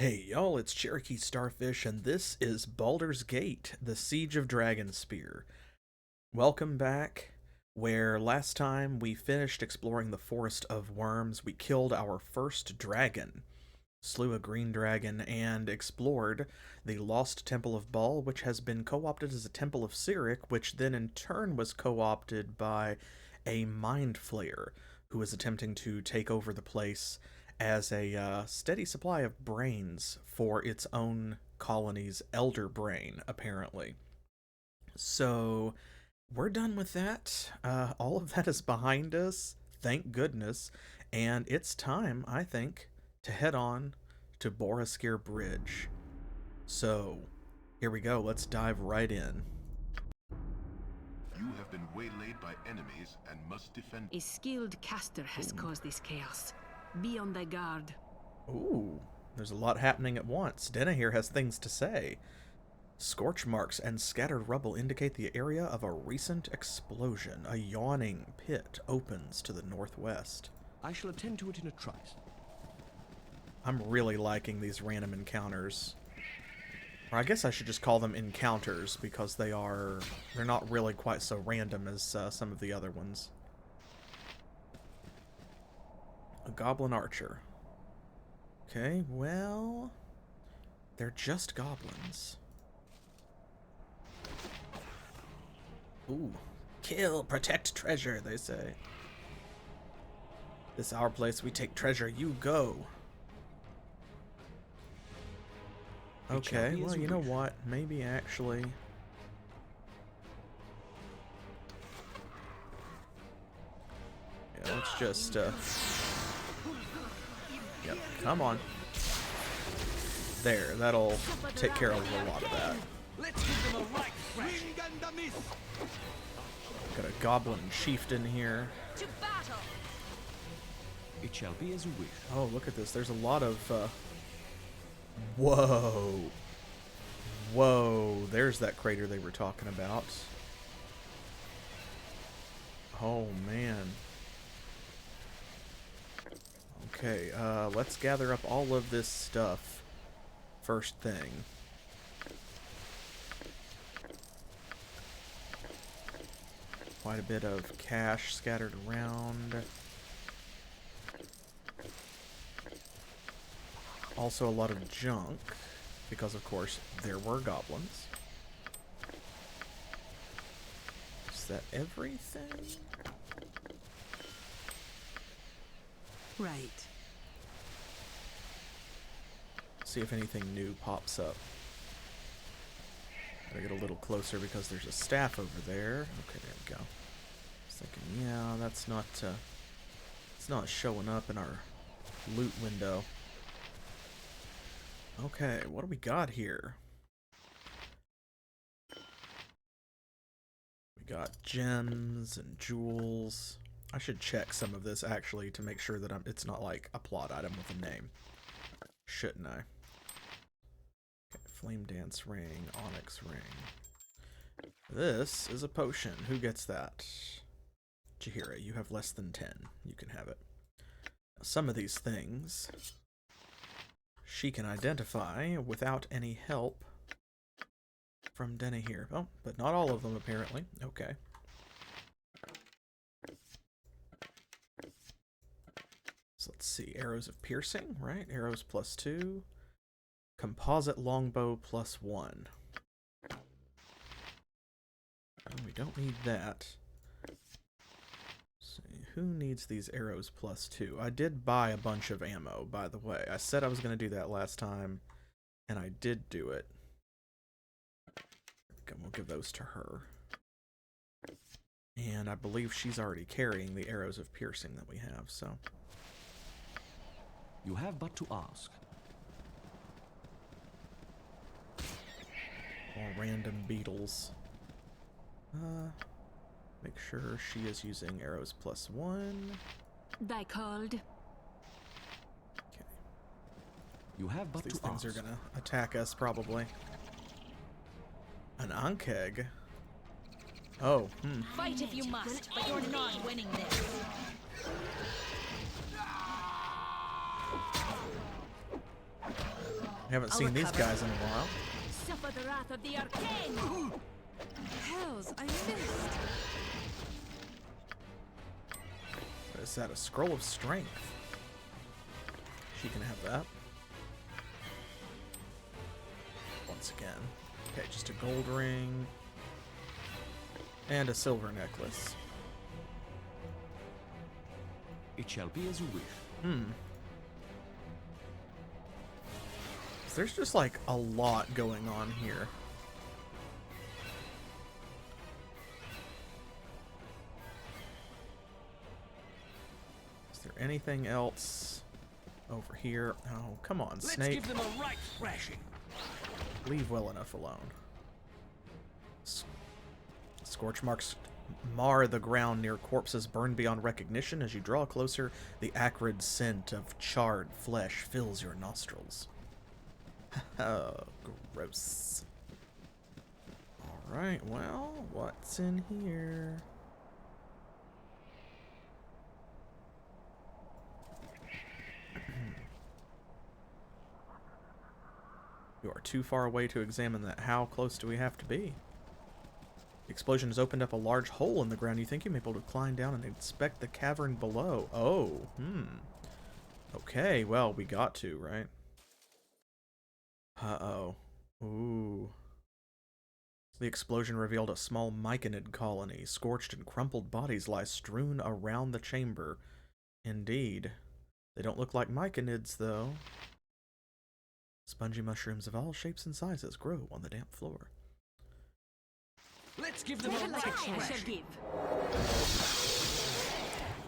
Hey y'all, it's CherokeeStarfish, and this is Baldur's Gate, the Siege of Dragonspear. Welcome back, where last time we finished exploring the Forest of Worms, we killed our first dragon, slew a green dragon, and explored the Lost Temple of Bhaal, which has been co-opted as a Temple of Eryk, which then in turn was co-opted by a Mind Flayer, who is attempting to take over the place as a steady supply of brains for its own colony's elder brain, apparently. So, we're done with that. All of that is behind us, thank goodness, and it's time, I think, to head on to Boareskyr Bridge. So, here we go, let's dive right in. You have been waylaid by enemies and must defend. A skilled caster has caused this chaos. Be on thy guard. Ooh, there's a lot happening at once. Denna here has things to say. Scorch marks and scattered rubble indicate the area of a recent explosion. A yawning pit opens to the northwest. I shall attend to it in a trice. I'm really liking these random encounters. Or I guess I should just call them encounters, because they're not really quite so random as some of the other ones. A goblin archer. Okay, well, they're just goblins. Ooh, kill, protect treasure, they say. This our place, we take treasure, you go. Okay, well, you know what? Maybe actually... yeah, let's just, yep, come on. There, that'll take care of a lot of that. Got a goblin chieftain here. To battle! It shall be as you wish. Oh, look at this. There's a lot of, whoa. Whoa, there's that crater they were talking about. Oh, man. Okay, let's gather up all of this stuff first thing. Quite a bit of cash scattered around. Also a lot of junk, because of course there were goblins. Is that everything? Right. See if anything new pops up. Gotta get a little closer because there's a staff over there. Okay, there we go. I was thinking, yeah, that's not, it's not showing up in our loot window. Okay, what do we got here? We got gems and jewels. I should check some of this actually to make sure that it's not like a plot item with a name. Shouldn't I? Okay, flame dance ring, onyx ring. This is a potion. Who gets that? Jaheira, you have less than 10. You can have it. Now, some of these things she can identify without any help from Denna here. Oh, but not all of them apparently. Okay. So let's see, arrows of piercing, right? Arrows +2. Composite longbow +1. Oh, we don't need that. Let's see, who needs these arrows +2? I did buy a bunch of ammo, by the way. I said I was going to do that last time, and I did do it. We'll give those to her. And I believe she's already carrying the arrows of piercing that we have, so... You have but to ask. All random beetles. Make sure she is using arrows +1. Thy called. Okay. You have but These to things ask. are gonna attack us probably. An Ankeg. Oh, Fight if you must, but you're not winning this. I haven't I'll seen these recover. guys in a while. Suffer the wrath of the arcane! Hells, I missed. What is that? A scroll of strength. She can have that. Once again. Okay, just a gold ring. And a silver necklace. It shall be as you wish. There's just like a lot going on here. Is there anything else over here? Oh, come on, Snake. Let's give them a right thrashing. Leave well enough alone. Scorch marks mar the ground near corpses burned beyond recognition. As you draw closer, the acrid scent of charred flesh fills your nostrils. Oh, gross. Alright, well, what's in here? You are too far away to examine that. How close do we have to be? The explosion has opened up a large hole in the ground. You think you may be able to climb down and inspect the cavern below. Oh, Okay, well, we got to, right? Uh-oh. Ooh. The explosion revealed a small myconid colony. Scorched and crumpled bodies lie strewn around the chamber. Indeed. They don't look like myconids, though. Spongy mushrooms of all shapes and sizes grow on the damp floor. Let's give them a Never right like I shall thrashing. give.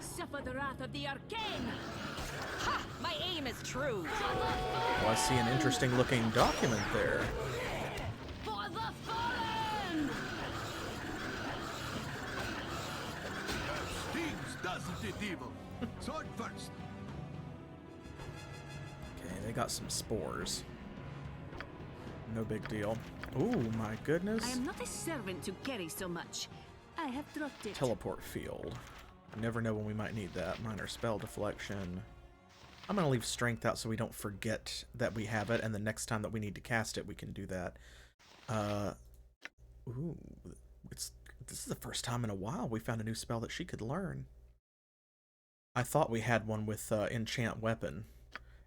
Suffer the wrath of the arcane! Ha! My aim is true! Well, I see an interesting looking document there. For the fallen! Stings, doesn't it, evil? Sword first. Okay, they got some spores. No big deal. Ooh, my goodness. I am not a servant to carry so much. I have dropped it. Teleport field. You never know when we might need that. Minor spell deflection. I'm going to leave strength out so we don't forget that we have it, and the next time that we need to cast it, we can do that. Ooh, this is the first time in a while we found a new spell that she could learn. I thought we had one with enchant weapon,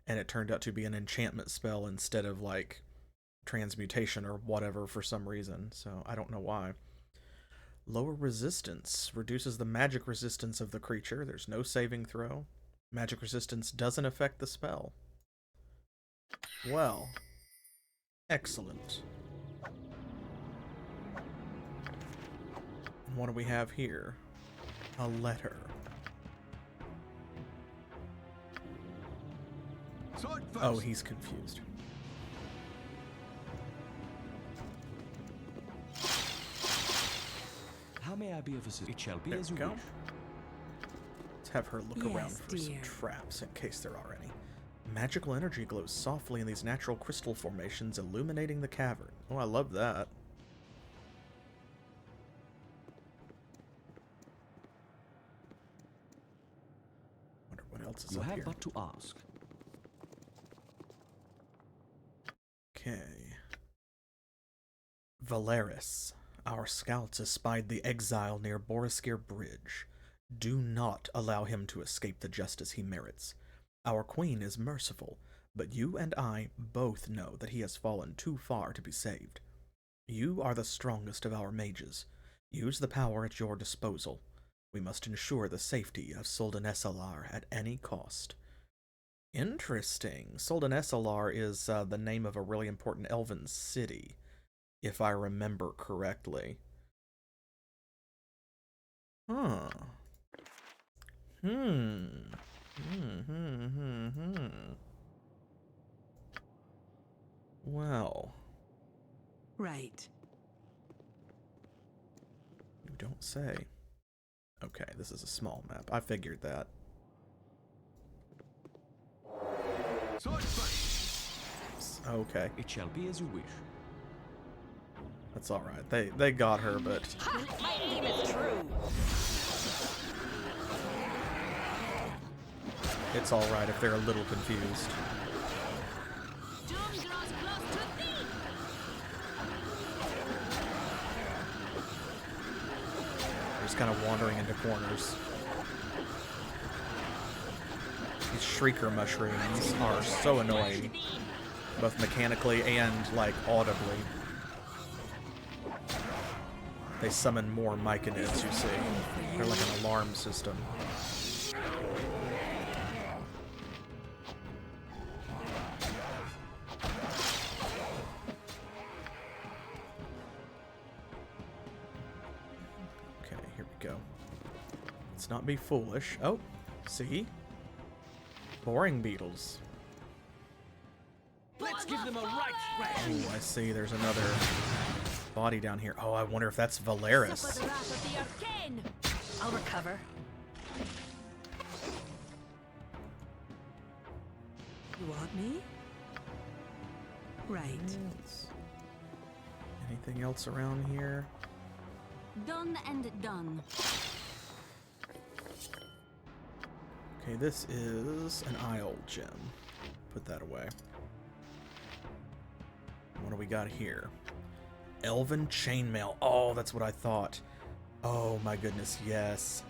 and it turned out to be an enchantment spell instead of like transmutation or whatever for some reason, so I don't know why. Lower resistance reduces the magic resistance of the creature. There's no saving throw. Magic resistance doesn't affect the spell. Well, excellent. And what do we have here? A letter. Sword first. Oh, he's confused. How may I be of assistance? It shall be There as we you go. wish. Let's have her look around Yes, for some dear. traps in case there are any. Magical energy glows softly in these natural crystal formations, illuminating the cavern. Oh, I love that. Wonder what else is You up have here. but to ask. Okay. Valeris. Our scouts espied the exile near Boareskyr Bridge. Do not allow him to escape the justice he merits. Our queen is merciful, but you and I both know that he has fallen too far to be saved. You are the strongest of our mages. Use the power at your disposal. We must ensure the safety of Soldanesalar at any cost. Interesting. Soldanesalar is the name of a really important elven city, if I remember correctly. Huh. Well, Right. you don't say. Okay, this is a small map. I figured that. Sword first. Okay, It shall be as you wish. that's all right. They got her, but Ha! My aim is true! it's all right if they're a little confused. Doom draws Just kind of wandering into corners. These shrieker mushrooms are so annoying, both mechanically and, like, audibly. They summon more myconids, you see. They're like an alarm system. Okay, here we go. Let's not be foolish. Oh, see? Boring beetles. Let's give them a right thrashing. Oh, I see. There's another body down here. Oh, I wonder if that's Valeris. Suffer the wrath of the arcane. I'll recover. You want me? Right. Anything else around here? Done and done. Okay, this is an Isle gem. Put that away. What do we got here? Elven Chainmail. Oh, that's what I thought. Oh my goodness, yes.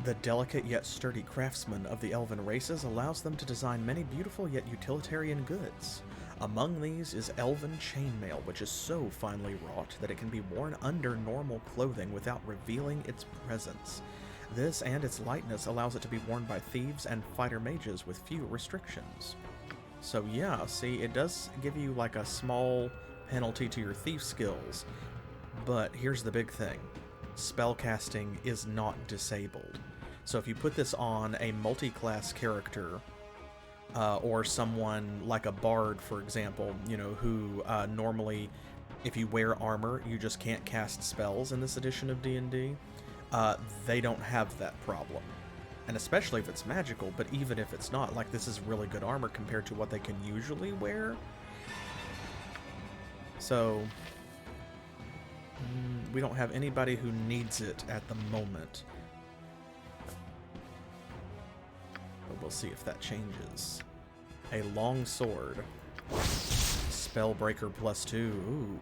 The delicate yet sturdy craftsman of the elven races allows them to design many beautiful yet utilitarian goods. Among these is Elven Chainmail, which is so finely wrought that it can be worn under normal clothing without revealing its presence. This and its lightness allows it to be worn by thieves and fighter mages with few restrictions. So yeah, see, it does give you like a small penalty to your thief skills, but here's the big thing. Spellcasting is not disabled. So if you put this on a multi-class character, or someone like a bard, for example, you know, who normally, if you wear armor, you just can't cast spells in this edition of D&D, they don't have that problem. And especially if it's magical, but even if it's not, like, this is really good armor compared to what they can usually wear. So, we don't have anybody who needs it at the moment. But we'll see if that changes. A long sword. Spellbreaker +2. Ooh.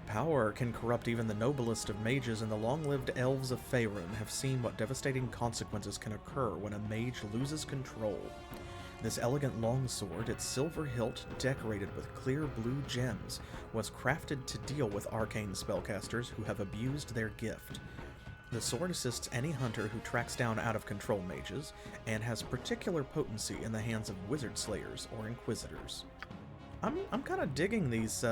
Power can corrupt even the noblest of mages, and the long-lived elves of Faerun have seen what devastating consequences can occur when a mage loses control. This elegant longsword, its silver hilt decorated with clear blue gems, was crafted to deal with arcane spellcasters who have abused their gift. The sword assists any hunter who tracks down out-of-control mages, and has particular potency in the hands of wizard slayers or inquisitors. I'm kind of digging these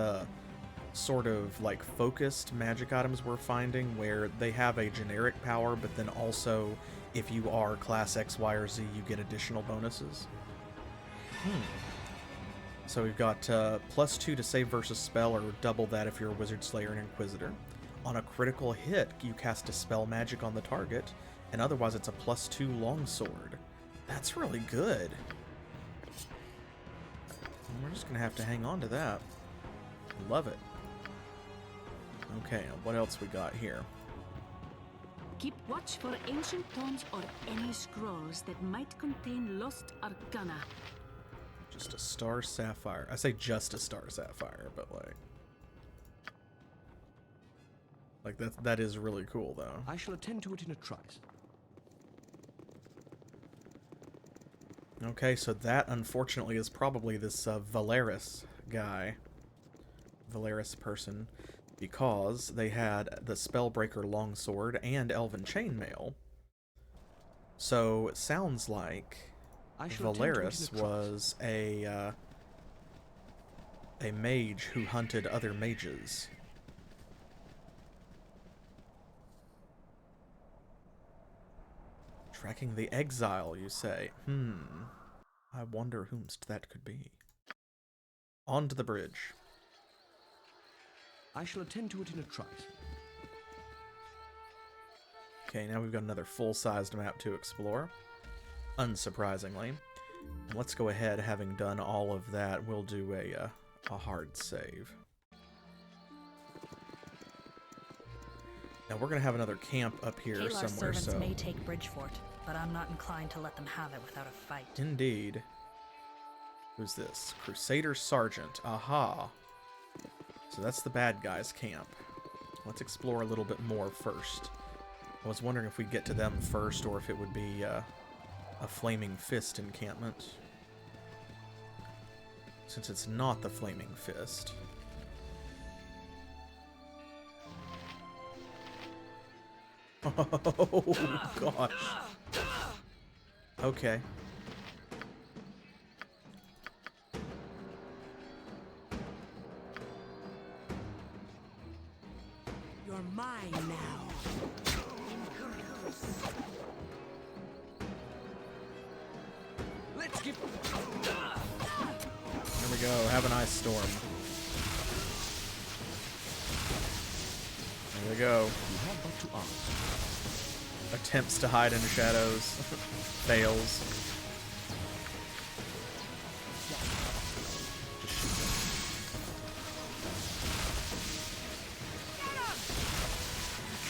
sort of like focused magic items we're finding, where they have a generic power, but then also if you are class X, Y, or Z, you get additional bonuses. So we've got +2 to save versus spell, or double that if you're a wizard slayer and inquisitor. On a critical hit, you cast a spell magic on the target, and otherwise it's a +2 longsword. That's really good. And we're just gonna have to hang on to that. Love it. Okay, what else we got here? Keep watch for ancient tomes or any scrolls that might contain lost arcana. Just a star sapphire. I say just a star sapphire, but like that is really cool though. I shall attend to it in a trice. Okay, so that unfortunately is probably this Valeris guy. Valeris person. Because they had the Spellbreaker Longsword and Elven Chainmail. So it sounds like Valeris was a mage who hunted other mages. Tracking the exile, you say? I wonder whomst that could be. On to the bridge. I shall attend to it in a trice. Okay, now we've got another full-sized map to explore. Unsurprisingly. Let's go ahead, having done all of that, we'll do a hard save. Now we're going to have another camp up here Caelar somewhere, servants so... may take Bridgefort, but I'm not inclined to let them have it without a fight. Indeed. Who's this? Crusader Sergeant. Aha. So that's the bad guy's camp. Let's explore a little bit more first. I was wondering if we'd get to them first or if it would be a Flaming Fist encampment. Since it's not the Flaming Fist. Oh, gosh. Okay. You're mine now. Let's get. There we go. Have an ice storm. There we go. You have but to ask. Attempts to hide in the shadows. Fails.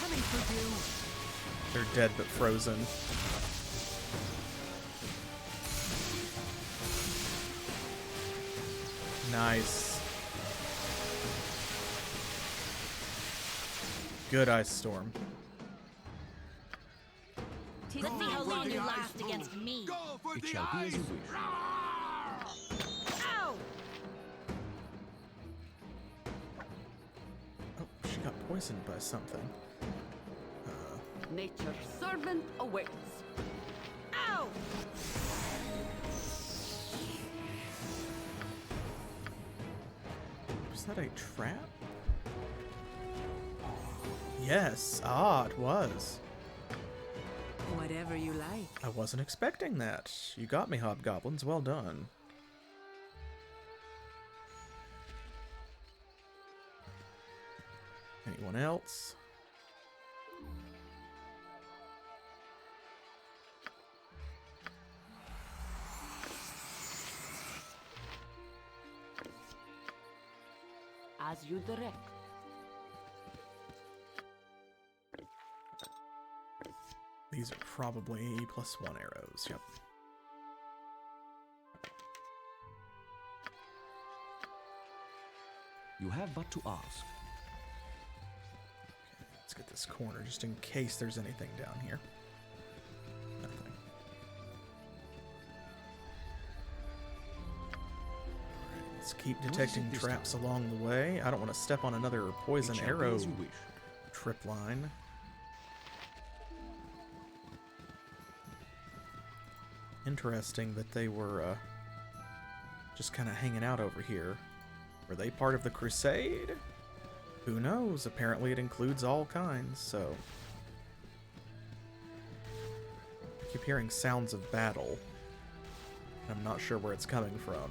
Coming for you. They're dead but frozen. Nice. Good ice storm. Let's see how long you last against me. It shall be as you wish. Ow! Oh, she got poisoned by something. Nature's servant awaits. Ow! Was that a trap? Yes. Ah, it was. Whatever you like. I wasn't expecting that. You got me, hobgoblins. Well done. Anyone else? As you direct. These are probably +1 arrows. Yep. You have but to ask. Let's get this corner just in case there's anything down here. Nothing. Alright, let's keep detecting traps along the way. I don't want to step on another poison It shall be arrow as you wish. trip line. Interesting that they were just kind of hanging out over here. Were they part of the crusade? Who knows? Apparently it includes all kinds, so... I keep hearing sounds of battle. I'm not sure where it's coming from.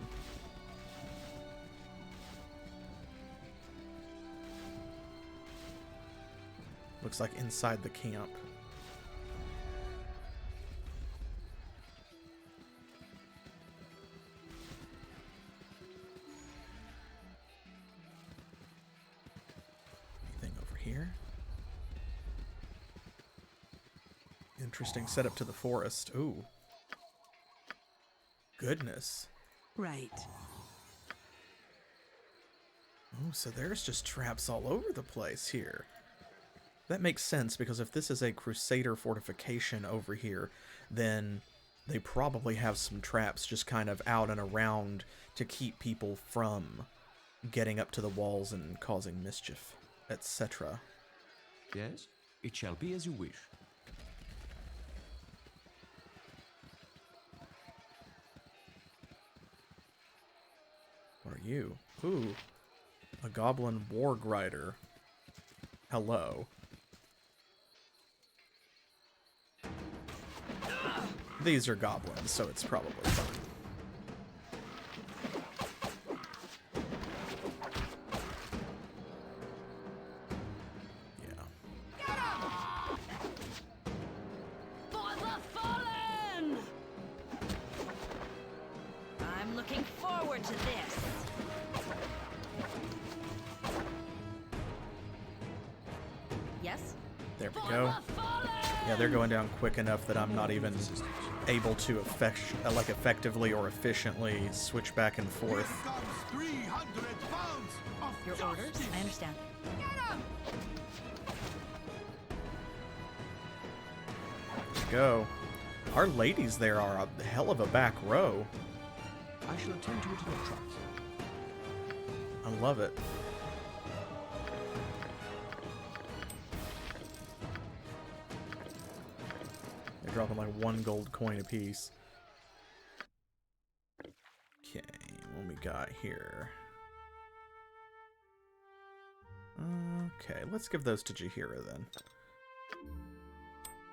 Looks like inside the camp. Here. Interesting setup to the forest. Ooh. Goodness. Right. Oh, so there's just traps all over the place here. That makes sense, because if this is a Crusader fortification over here, then they probably have some traps just kind of out and around to keep people from getting up to the walls and causing mischief, etc. Yes, it shall be as you wish. What are you? Ooh, a goblin warg rider. Hello. These are goblins, so it's probably fine. For the fallen! I'm looking forward to this. Yes? There we go. Yeah, they're going down quick enough that I'm not even able to effectively or efficiently switch back and forth. Your orders? I understand. go. Our ladies there are a hell of a back row. I shall attend to it in a trice. I love it. They're dropping like 1 gold coin apiece. Okay, what we got here? Okay, let's give those to Jaheira then.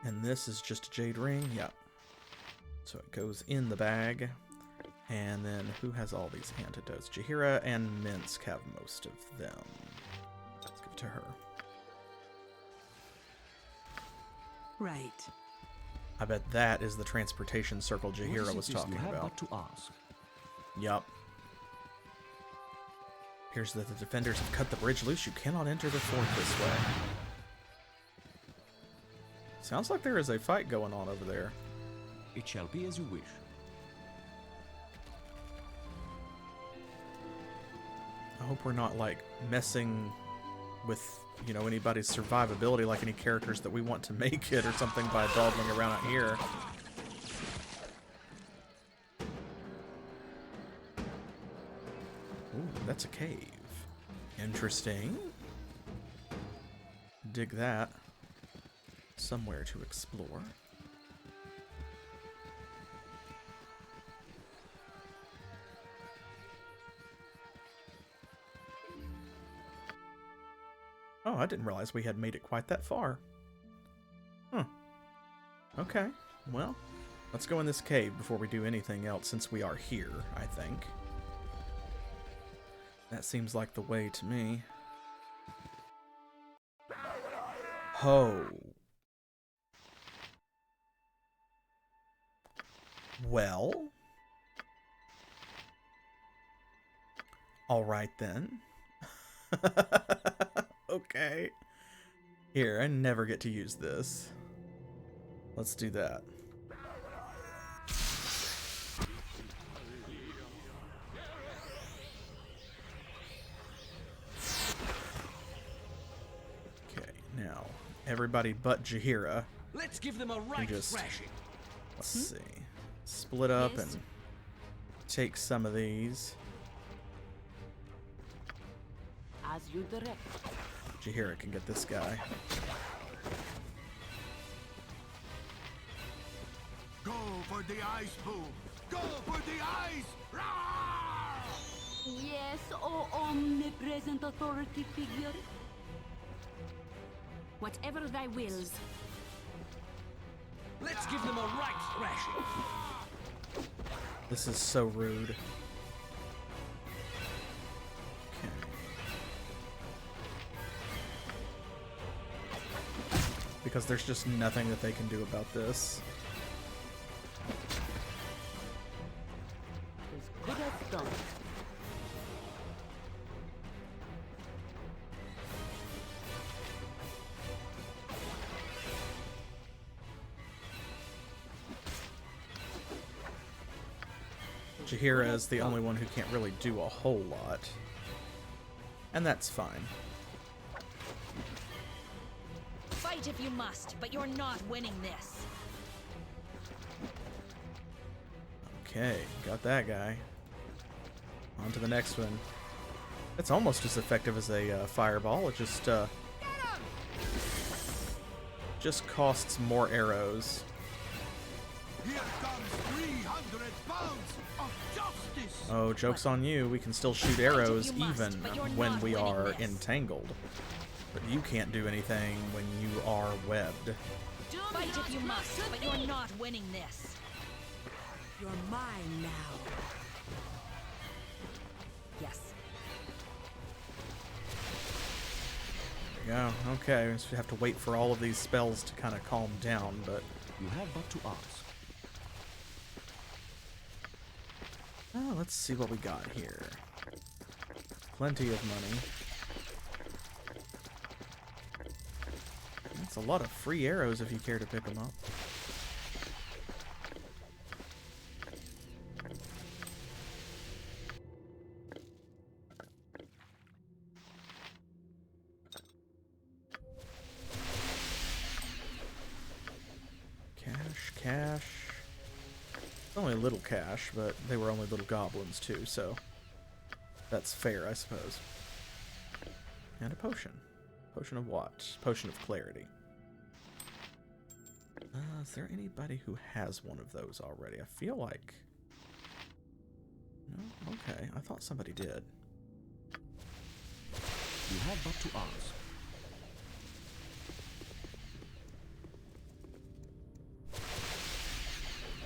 And this is just a jade ring? Yep. So it goes in the bag. And then who has all these antidotes? Jaheira and Minsk have most of them. Let's give it to her. Right. I bet that is the transportation circle Jaheira was talking You have about. but to ask. Yup. Here's that the defenders have cut the bridge loose. You cannot enter the fort this way. Sounds like there is a fight going on over there. It shall be as you wish. I hope we're not, like, messing with, you know, anybody's survivability, like any characters that we want to make it or something by dawdling around out here. Ooh, that's a cave. Interesting. Dig that. Somewhere to explore. Oh, I didn't realize we had made it quite that far. Okay, well, let's go in this cave before we do anything else, since we are here, I think. That seems like the way to me. Ho. Well. Alright then. Okay. Here, I never get to use this. Let's do that. Okay, now, everybody but Jaheira. Let's give them a right thrashing. Let's see. Split up Yes. and take some of these. As you direct. Jaheira can get this guy. Go for the ice boom! Go for the ice! Roar! Yes, oh omnipresent authority figure. Whatever thy wills. Let's give them a right thrashing. This is so rude. Okay. Because there's just nothing that they can do about this. As good as done. Jaheira is the only one who can't really do a whole lot. And that's fine. Fight if you must, but you're not winning this. Okay, got that guy. On to the next one. It's almost as effective as a fireball. It just costs more arrows. Here comes 300 pounds of justice! Oh, joke's on you. We can still shoot arrows even when we are entangled. But you can't do anything when you are webbed. Fight if you must, but you're not winning this. You're mine now. Yes. Yeah, okay. We just have to wait for all of these spells to kind of calm down, but... You have but to ask. Oh, let's see what we got here. Plenty of money. That's a lot of free arrows if you care to pick them up. Cash. cash. Only a little cash, but they were only little goblins too, so that's fair, I suppose. And a potion. Potion of what? Potion of clarity. Is there anybody who has one of those already? I feel like... No? Okay, I thought somebody did. You have but to ask.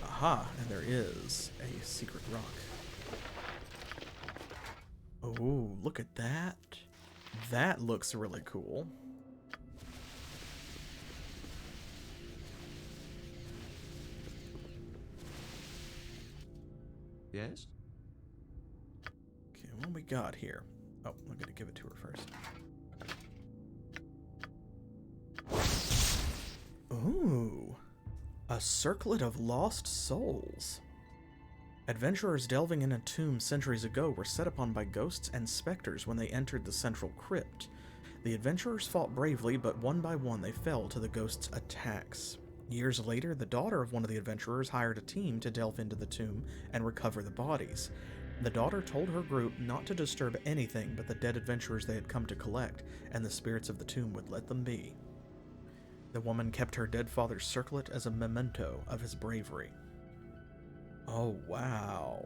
Aha, and there is a secret rock. Oh, look at that. That looks really cool. Yes? Okay, what we got here? Oh, I'm gonna give it to her first. Ooh. A circlet of lost souls. Adventurers delving in a tomb centuries ago were set upon by ghosts and specters when they entered the central crypt. The adventurers fought bravely, but one by one they fell to the ghosts' attacks. Years later, the daughter of one of the adventurers hired a team to delve into the tomb and recover the bodies. The daughter told her group not to disturb anything but the dead adventurers they had come to collect, and the spirits of the tomb would let them be. The woman kept her dead father's circlet as a memento of his bravery. Oh, wow.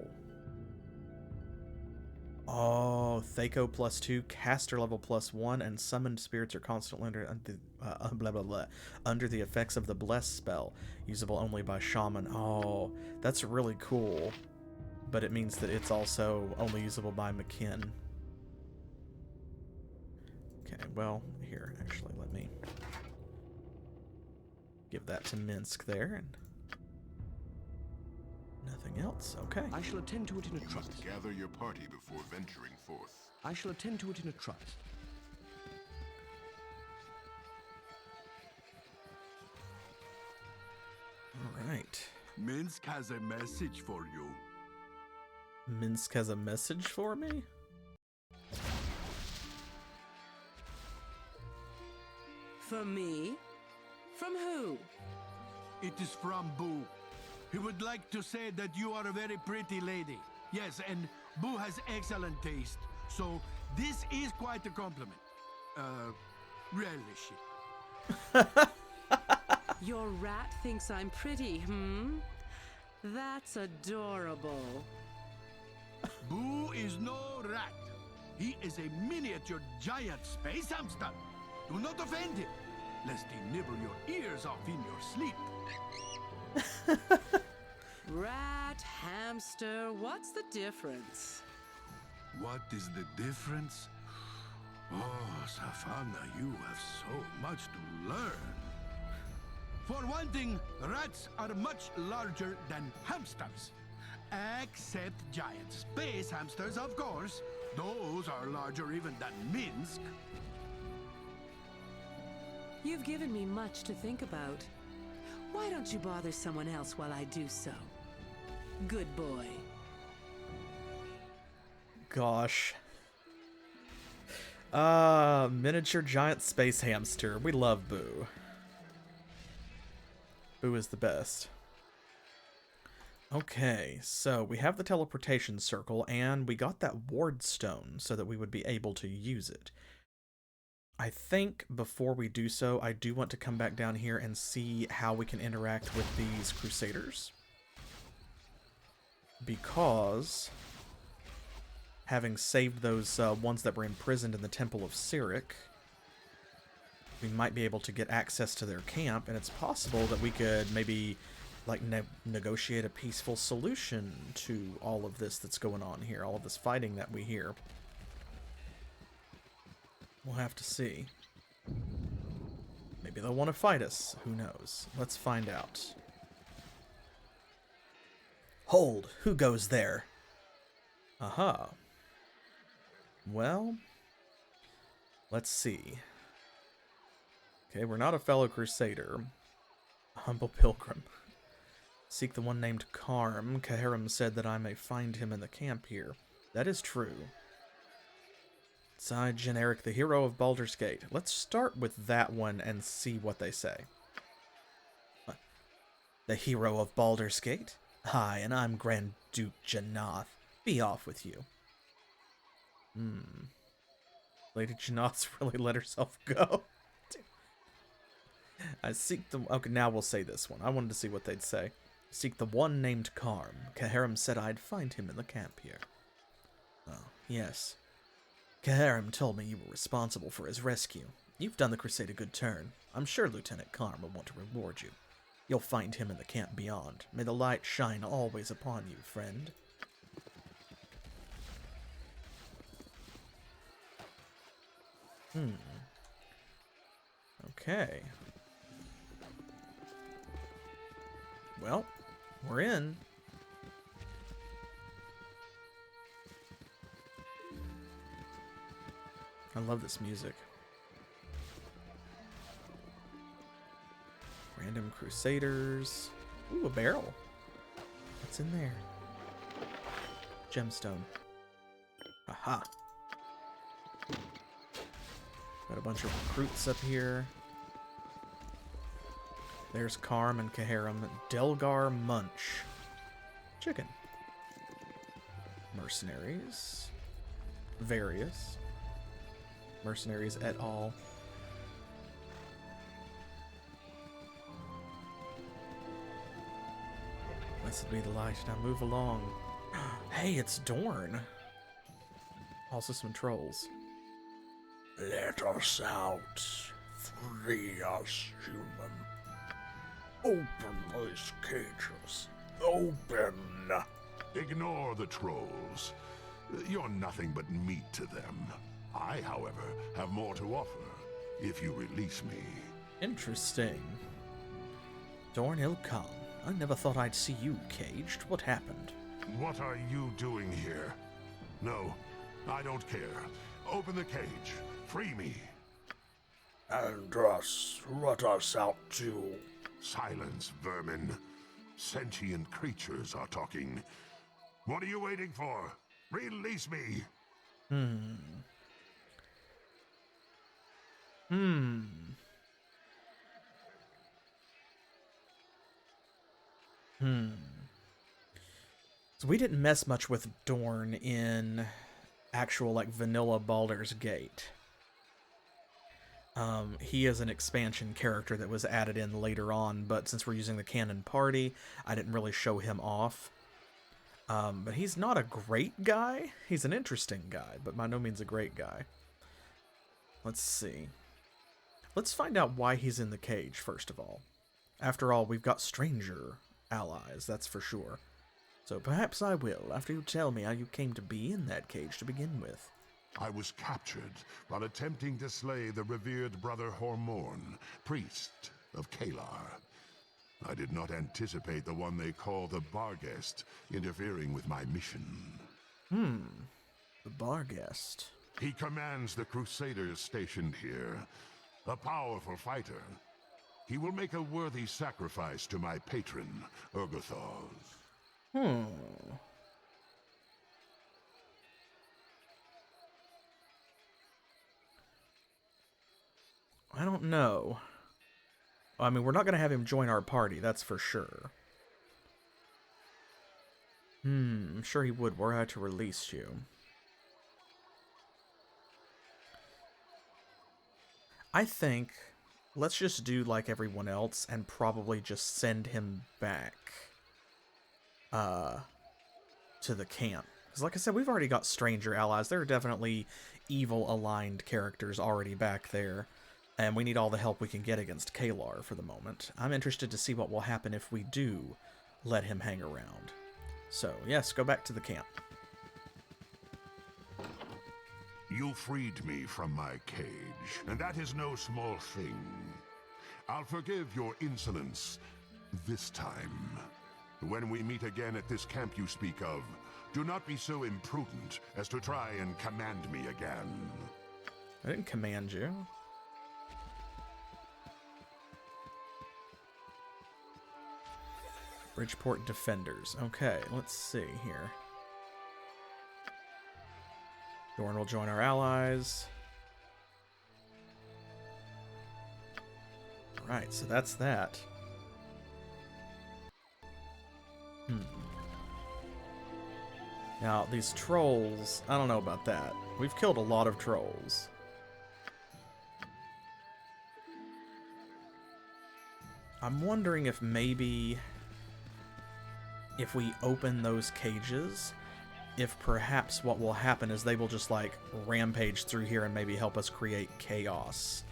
Oh, Thaco +2, caster level +1, and summoned spirits are constantly under the effects of the Bless spell, usable only by shaman. Oh, that's really cool. But it means that it's also only usable by McKinn. Okay, well, here, actually, let me give that to Minsk there, and nothing else. Okay. I shall attend to it in a You trice. must gather your party before venturing forth. I shall attend to it in a trice. All right. Minsk has a message for you. Minsk has a message for me? For me? From who? It is from Boo. He would like to say that you are a very pretty lady. Yes, and Boo has excellent taste. So this is quite a compliment. Relish it. Your rat thinks I'm pretty, hmm? That's adorable. Boo is no rat. He is a miniature giant space hamster. Do not offend him, lest he nibble your ears off in your sleep. Rat, hamster, what's the difference? What is the difference? Oh, Savannah, you have so much to learn. For one thing, rats are much larger than hamsters. Except giant space hamsters, of course. Those are larger even than Minsk. You've given me much to think about. Why don't you bother someone else while I do so? Good boy. Gosh. Miniature giant space hamster. We love Boo. Boo is the best. Okay, so we have the teleportation circle, and we got that ward stone so that we would be able to use it. I think before we do so, I do want to come back down here and see how we can interact with these crusaders. Because having saved those ones that were imprisoned in the Temple of Eryk, we might be able to get access to their camp, and it's possible that we could maybe like negotiate a peaceful solution to all of this that's going on here, all of this fighting that we hear. We'll have to see. Maybe they'll want to fight us. Who knows? Let's find out. Hold! Who goes there? Aha. Well, let's see. Okay, we're not a fellow crusader. A humble pilgrim. Seek the one named Karm. Caharim said that I may find him in the camp here. That is true. Besides Eryk, the hero of Baldur's Gate. Let's start with that one and see what they say. The hero of Baldur's Gate? Hi, and I'm Grand Duke Jannath. Be off with you. Lady Jannath's really let herself go. I seek the... Okay, now we'll say this one. I wanted to see what they'd say. Seek the one named Karm. Caharim said I'd find him in the camp here. Oh, yes. Caharim told me you were responsible for his rescue. You've done the Crusade a good turn. I'm sure Lieutenant Karm will want to reward you. You'll find him in the camp beyond. May the light shine always upon you, friend. Okay. Well, we're in. I love this music. Random Crusaders. Ooh, a barrel. What's in there? Gemstone. Aha. Got a bunch of recruits up here. There's Karm and Caharim. Delgar Munch. Chicken. Mercenaries. Various. Mercenaries et al. Blessed be the light. Now move along. Hey, it's Dorne. Also some trolls. Let us out. Free us, human. Open these cages. Open. Ignore the trolls. You're nothing but meat to them. I, however, have more to offer, if you release me. Interesting. Dorne Ilkam. I never thought I'd see you caged. What happened? What are you doing here? No, I don't care. Open the cage. Free me. And us. Let us out too. Silence, vermin. Sentient creatures are talking. What are you waiting for? Release me. So we didn't mess much with Dorne in actual, like, vanilla Baldur's Gate. He is an expansion character that was added in later on, but since we're using the canon party, I didn't really show him off. But he's not a great guy. He's an interesting guy, but by no means a great guy. Let's see. Let's find out why he's in the cage, first of all. After all, we've got stranger allies, that's for sure. So perhaps I will, after you tell me how you came to be in that cage to begin with. I was captured while attempting to slay the revered brother Hormorn, priest of Caelar. I did not anticipate the one they call the Barghest interfering with my mission. The Barghest. He commands the Crusaders stationed here, a powerful fighter. He will make a worthy sacrifice to my patron, Urgathoz. I don't know. I mean, we're not going to have him join our party, that's for sure. I'm sure he would were I to release you. I think let's just do like everyone else and probably just send him back to the camp. Because like I said, we've already got stranger allies. There are definitely evil-aligned characters already back there. And we need all the help we can get against Caelar for the moment. I'm interested to see what will happen if we do let him hang around. So, yes, go back to the camp. You freed me from my cage, and that is no small thing. I'll forgive your insolence this time. When we meet again at this camp you speak of, do not be so imprudent as to try and command me again. I didn't command you. Bridgeport Defenders. Okay, let's see here. Dorne will join our allies. Alright, so that's that. Now, these trolls, I don't know about that. We've killed a lot of trolls. I'm wondering if maybe if we open those cages, if perhaps what will happen is they will just like rampage through here and maybe help us create chaos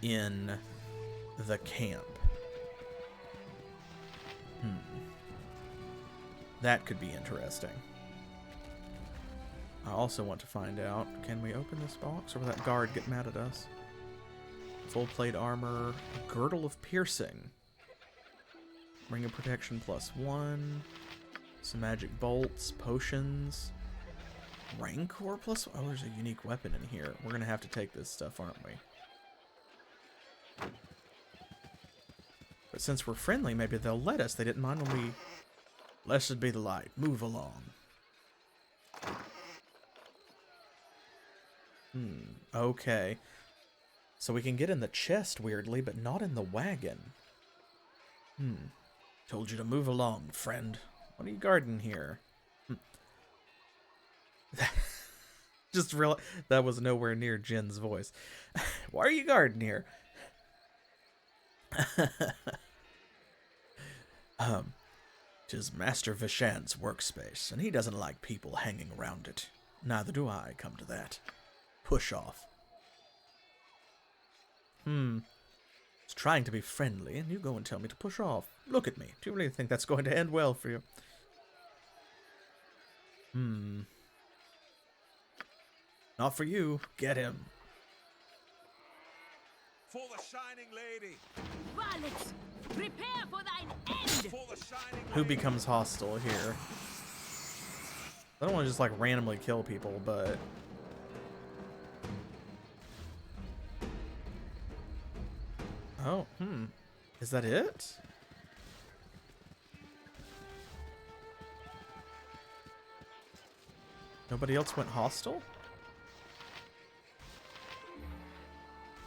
in the camp. That could be interesting. I also want to find out, can we open this box or will that guard get mad at us? Full plate armor, girdle of piercing. Ring of protection +1. Some magic bolts, potions. Rancor +1. Oh, there's a unique weapon in here. We're going to have to take this stuff, aren't we? But since we're friendly, maybe they'll let us. They didn't mind when we... Blessed be the light. Move along. Okay. So we can get in the chest, weirdly, but not in the wagon. Told you to move along, friend. What are you guarding here? Just real. That was nowhere near Jin's voice. Why are you guarding here? 'Tis Master Vishan's workspace, and he doesn't like people hanging around it. Neither do I, come to that. Push off. It's trying to be friendly, and you go and tell me to push off. Look at me. Do you really think that's going to end well for you? Not for you. Get him. For the shining lady. Varlets, prepare for thine end! For the shining lady. Who becomes hostile here? I don't want to just like randomly kill people, but... Oh, Is that it? Nobody else went hostile?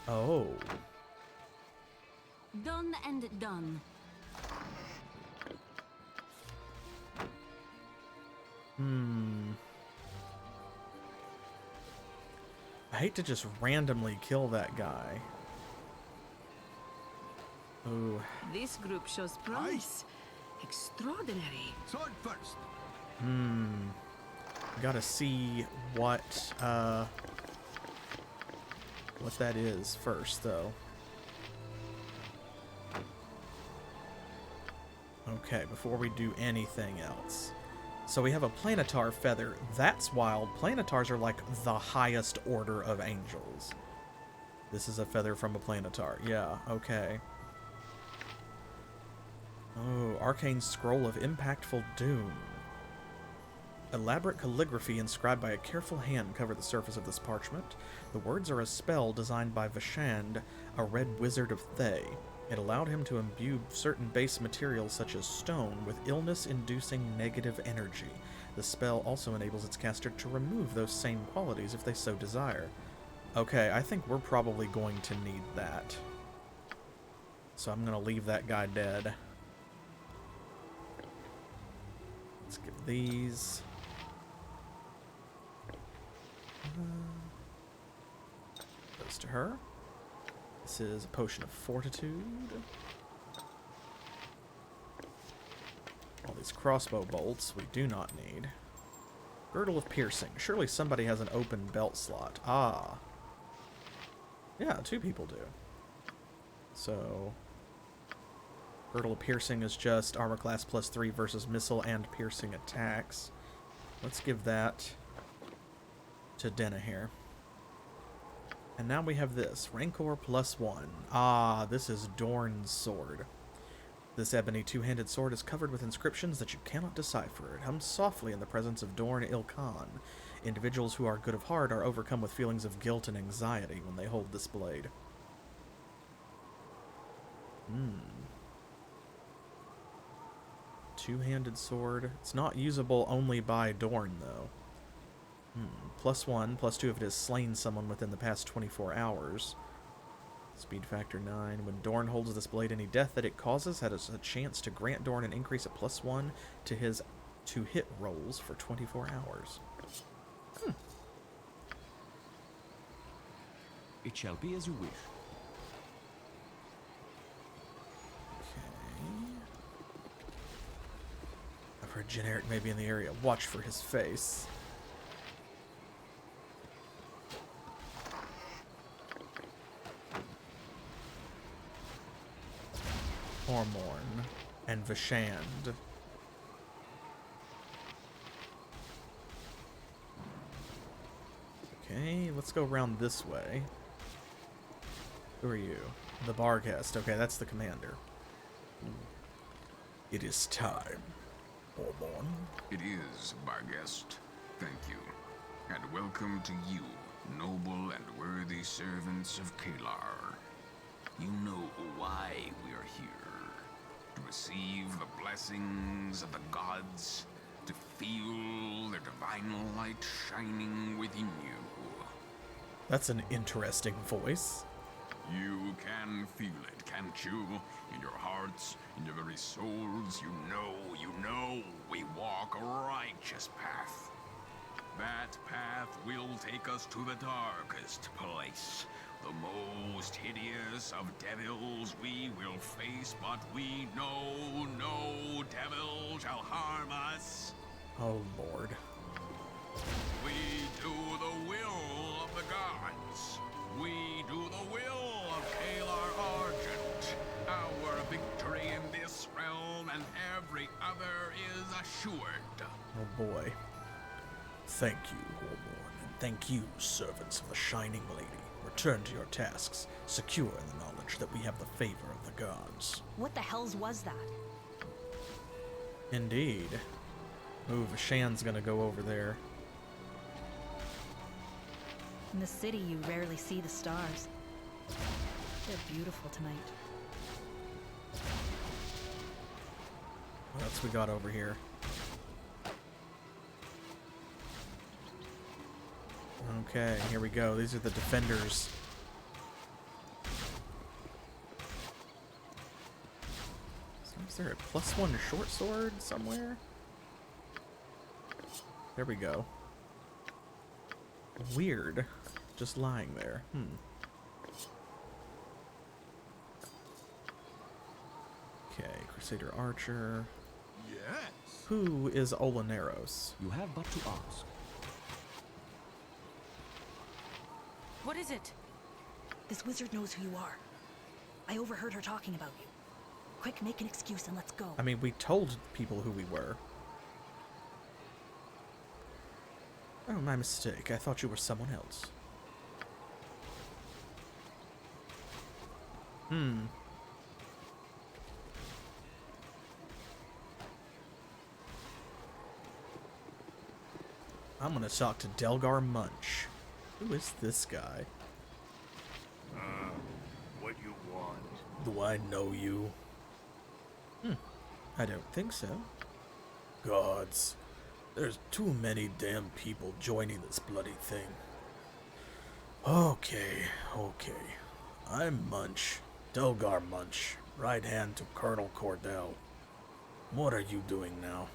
Oh. Done and done. I hate to just randomly kill that guy. Ooh. This group shows promise. Extraordinary. Sword first. Gotta see what that is first, though. Okay, before we do anything else. So we have a planetar feather. That's wild. Planetars are like the highest order of angels. This is a feather from a planetar. Yeah, okay. Oh, arcane scroll of impactful doom. Elaborate calligraphy inscribed by a careful hand cover the surface of this parchment. The words are a spell designed by Vashand, a red wizard of Thay. It allowed him to imbue certain base materials such as stone with illness-inducing negative energy. The spell also enables its caster to remove those same qualities if they so desire. Okay, I think we're probably going to need that. So I'm going to leave that guy dead. Let's give these... goes to her. This is a potion of fortitude. All these crossbow bolts we do not need. Girdle of piercing. Surely somebody has an open belt slot. Ah. Yeah, 2 people do. So... Girdle of piercing is just armor class +3 versus missile and piercing attacks. Let's give that to Denna here. And now we have this. Rancor +1. Ah, this is Dorne's sword. This ebony two-handed sword is covered with inscriptions that you cannot decipher. It hums softly in the presence of Dorne Ilkhan. Individuals who are good of heart are overcome with feelings of guilt and anxiety when they hold this blade. Two-handed sword. It's not usable only by Dorne, though. +1, +2 if it has slain someone within the past 24 hours. Speed factor 9. When Dorne holds this blade, any death that it causes has a chance to grant Dorne an increase of +1 to his hit rolls for 24 hours. It shall be as you wish. Okay. I've heard Generic may be in the area. Watch for his face. Hormorn and Vashand. Okay, let's go around this way. Who are you? The Barghest. Okay, that's the commander. It is time. Hormorn. It is, Barghest. Thank you. And welcome to you, noble and worthy servants of Caelar. You know why we are here. To receive the blessings of the gods, to feel their divine light shining within you. That's an interesting voice. You can feel it, can't you? In your hearts, in your very souls, you know we walk a righteous path. That path will take us to the darkest place. The most hideous of devils we will face, but we know no devil shall harm us. Oh, Lord. We do the will of the gods. We do the will of Caelar Argent. Our victory in this realm and every other is assured. Oh, boy. Thank you, Hormorn, and thank you, servants of the Shining Lady. Return to your tasks, secure in the knowledge that we have the favor of the gods. What the hells was that? Indeed. Ooh, Vashand's gonna go over there. In the city, you rarely see the stars. They're beautiful tonight. What else we got over here? Okay, here we go. These are the defenders. So is there a +1 short sword somewhere? There we go. Weird. Just lying there. Okay, Crusader Archer. Yes. Who is Olaneros? You have but to ask. What is it? This wizard knows who you are. I overheard her talking about you. Quick, make an excuse and let's go. I mean, we told people who we were. Oh, my mistake. I thought you were someone else. I'm gonna talk to Delgar Munch. Who is this guy? What you want? Do I know you? I don't think so. Gods. There's too many damn people joining this bloody thing. Okay. I'm Munch. Delgar Munch. Right hand to Colonel Cordell. What are you doing now?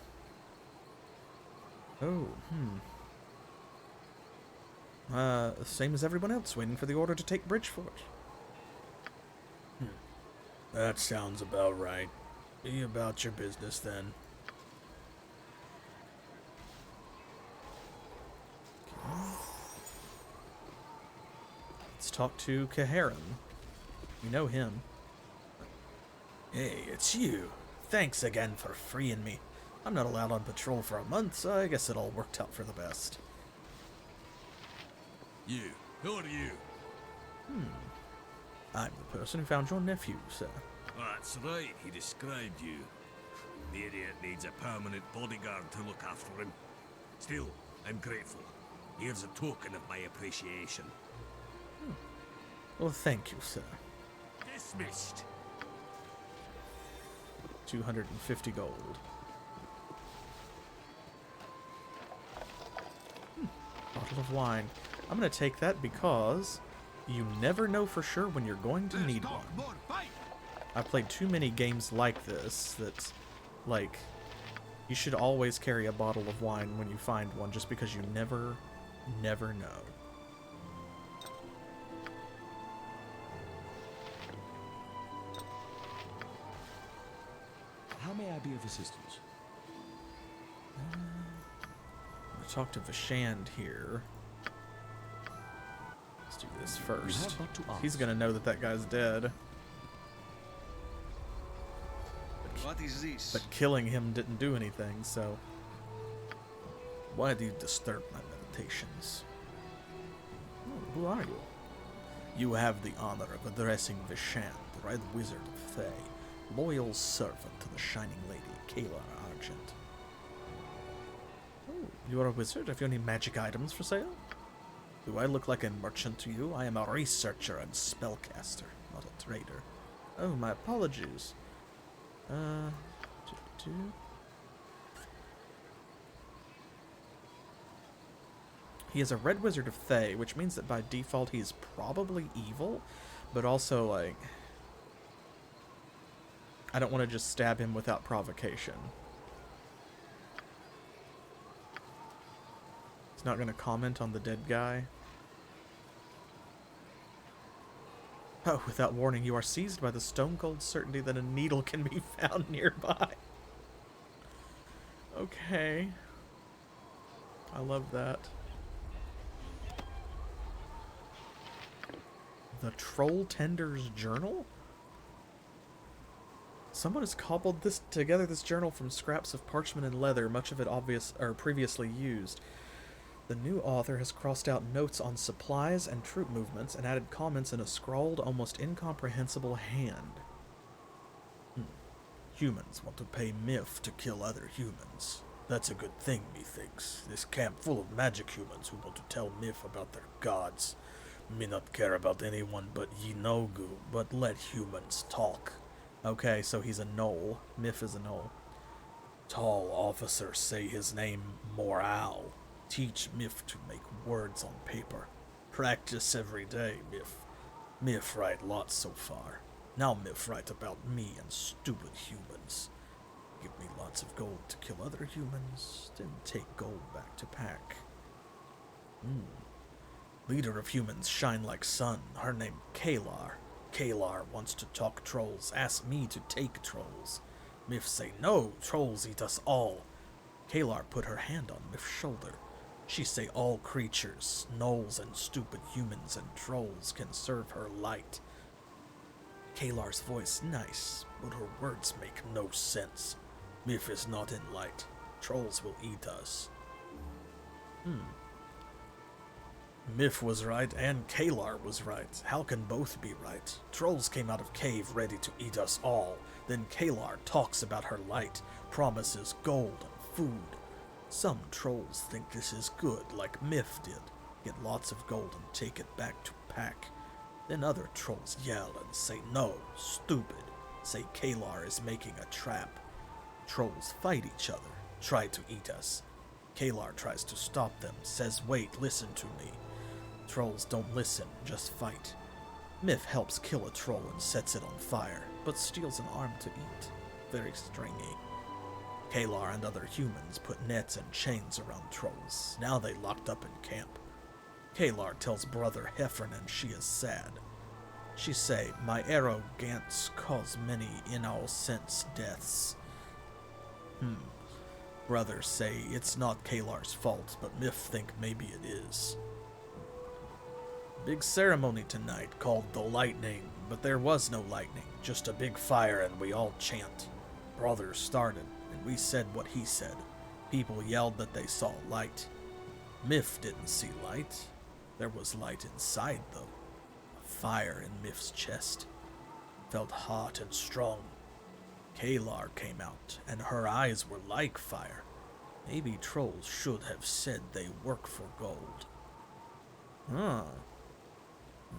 Oh, same as everyone else, waiting for the order to take Bridgefort. That sounds about right. Be about your business then. Let's talk to Caharan. You know him. Hey, it's you. Thanks again for freeing me. I'm not allowed on patrol for a month, so I guess it all worked out for the best. You. Who are you? I'm the person who found your nephew, sir. That's right, he described you. The idiot needs a permanent bodyguard to look after him. Still, I'm grateful. Here's a token of my appreciation. Well, thank you, sir. Dismissed. 250 gold. Bottle of wine. I'm gonna take that because You never know for sure when you're going to need one. I've played too many games like this that, like, you should always carry a bottle of wine when you find one, just because you never know. How may I be of assistance? I'll talk to Vashand here. Let's do this first. He's gonna know that that guy's dead. What is this? But killing him didn't do anything, so... Why do you disturb my meditations? Oh, who are you? You have the honor of addressing Vashand, the Red Wizard of Thay, loyal servant to the Shining Lady, Caelar Argent. Oh, you are a wizard? Have you any magic items for sale? Do I look like a merchant to you? I am a researcher and spellcaster, not a trader. Oh, my apologies. He is a Red Wizard of Thay, which means that by default he's probably evil, but also, like, I don't want to just stab him without provocation. He's not going to comment on the dead guy. Oh, without warning, you are seized by the stone-cold certainty that a needle can be found nearby. Okay. I love that. The Troll Tender's Journal? Someone has cobbled this journal from scraps of parchment and leather, much of it previously used. The new author has crossed out notes on supplies and troop movements and added comments in a scrawled, almost incomprehensible hand. Humans want to pay myth to kill other humans. That's a good thing, methinks. This camp full of magic humans who want to tell myth about their gods. Me not care about anyone but ye Nogu, but let humans talk. Okay, so he's a gnoll. Myth is a gnoll. Tall officers say his name Morale. Teach myth to make words on paper. Practice every day, myth. Myth write lots so far. Now myth write about me and stupid humans. Give me lots of gold to kill other humans, then take gold back to pack. Leader of humans shine like sun. Her name Caelar. Caelar wants to talk trolls. Ask me to take trolls. Myth say no, trolls eat us all. Caelar put her hand on Myth's shoulder. She say all creatures, gnolls and stupid humans and trolls can serve her light. Caelar's voice nice, but her words make no sense. Myth is not in light. Trolls will eat us. Myth was right and Caelar was right. How can both be right? Trolls came out of cave ready to eat us all. Then Caelar talks about her light, promises gold and food. Some trolls think this is good, like Myth did. Get lots of gold and take it back to pack. Then other trolls yell and say no, stupid. Say Caelar is making a trap. Trolls fight each other, try to eat us. Caelar tries to stop them, says wait, listen to me. Trolls don't listen, just fight. Myth helps kill a troll and sets it on fire, but steals an arm to eat. Very stringy. Caelar and other humans put nets and chains around trolls. Now they locked up in camp. Caelar tells brother Heffernan she is sad. She say, my arrogance cause many in our sense deaths. Brothers say it's not Caelar's fault, but Myth think maybe it is. Big ceremony tonight called the Lightning, but there was no lightning, just a big fire and we all chant. Brothers started, and we said what he said. People yelled that they saw light. Myth didn't see light. There was light inside, though. A fire in Myth's chest. Felt hot and strong. Caelar came out, and her eyes were like fire. Maybe trolls should have said they work for gold.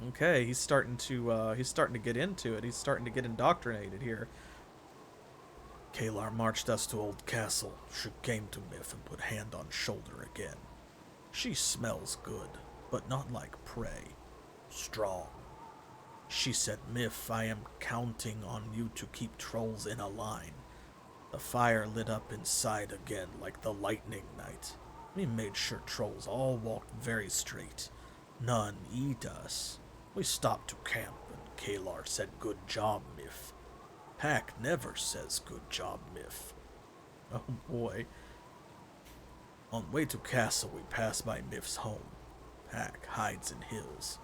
Okay, he's starting to get into it. He's starting to get indoctrinated here. Caelar marched us to Old Castle. She came to Myth and put hand on shoulder again. She smells good, but not like prey. strong. She said, Myth, I am counting on you to keep trolls in a line. The fire lit up inside again like the lightning night. We made sure trolls all walked very straight. None eat us. We stopped to camp, and Caelar said, good job, Myth. Pack never says good job, Myth. Oh boy. On way to castle, we pass by Myth's home. Pack hides in hills.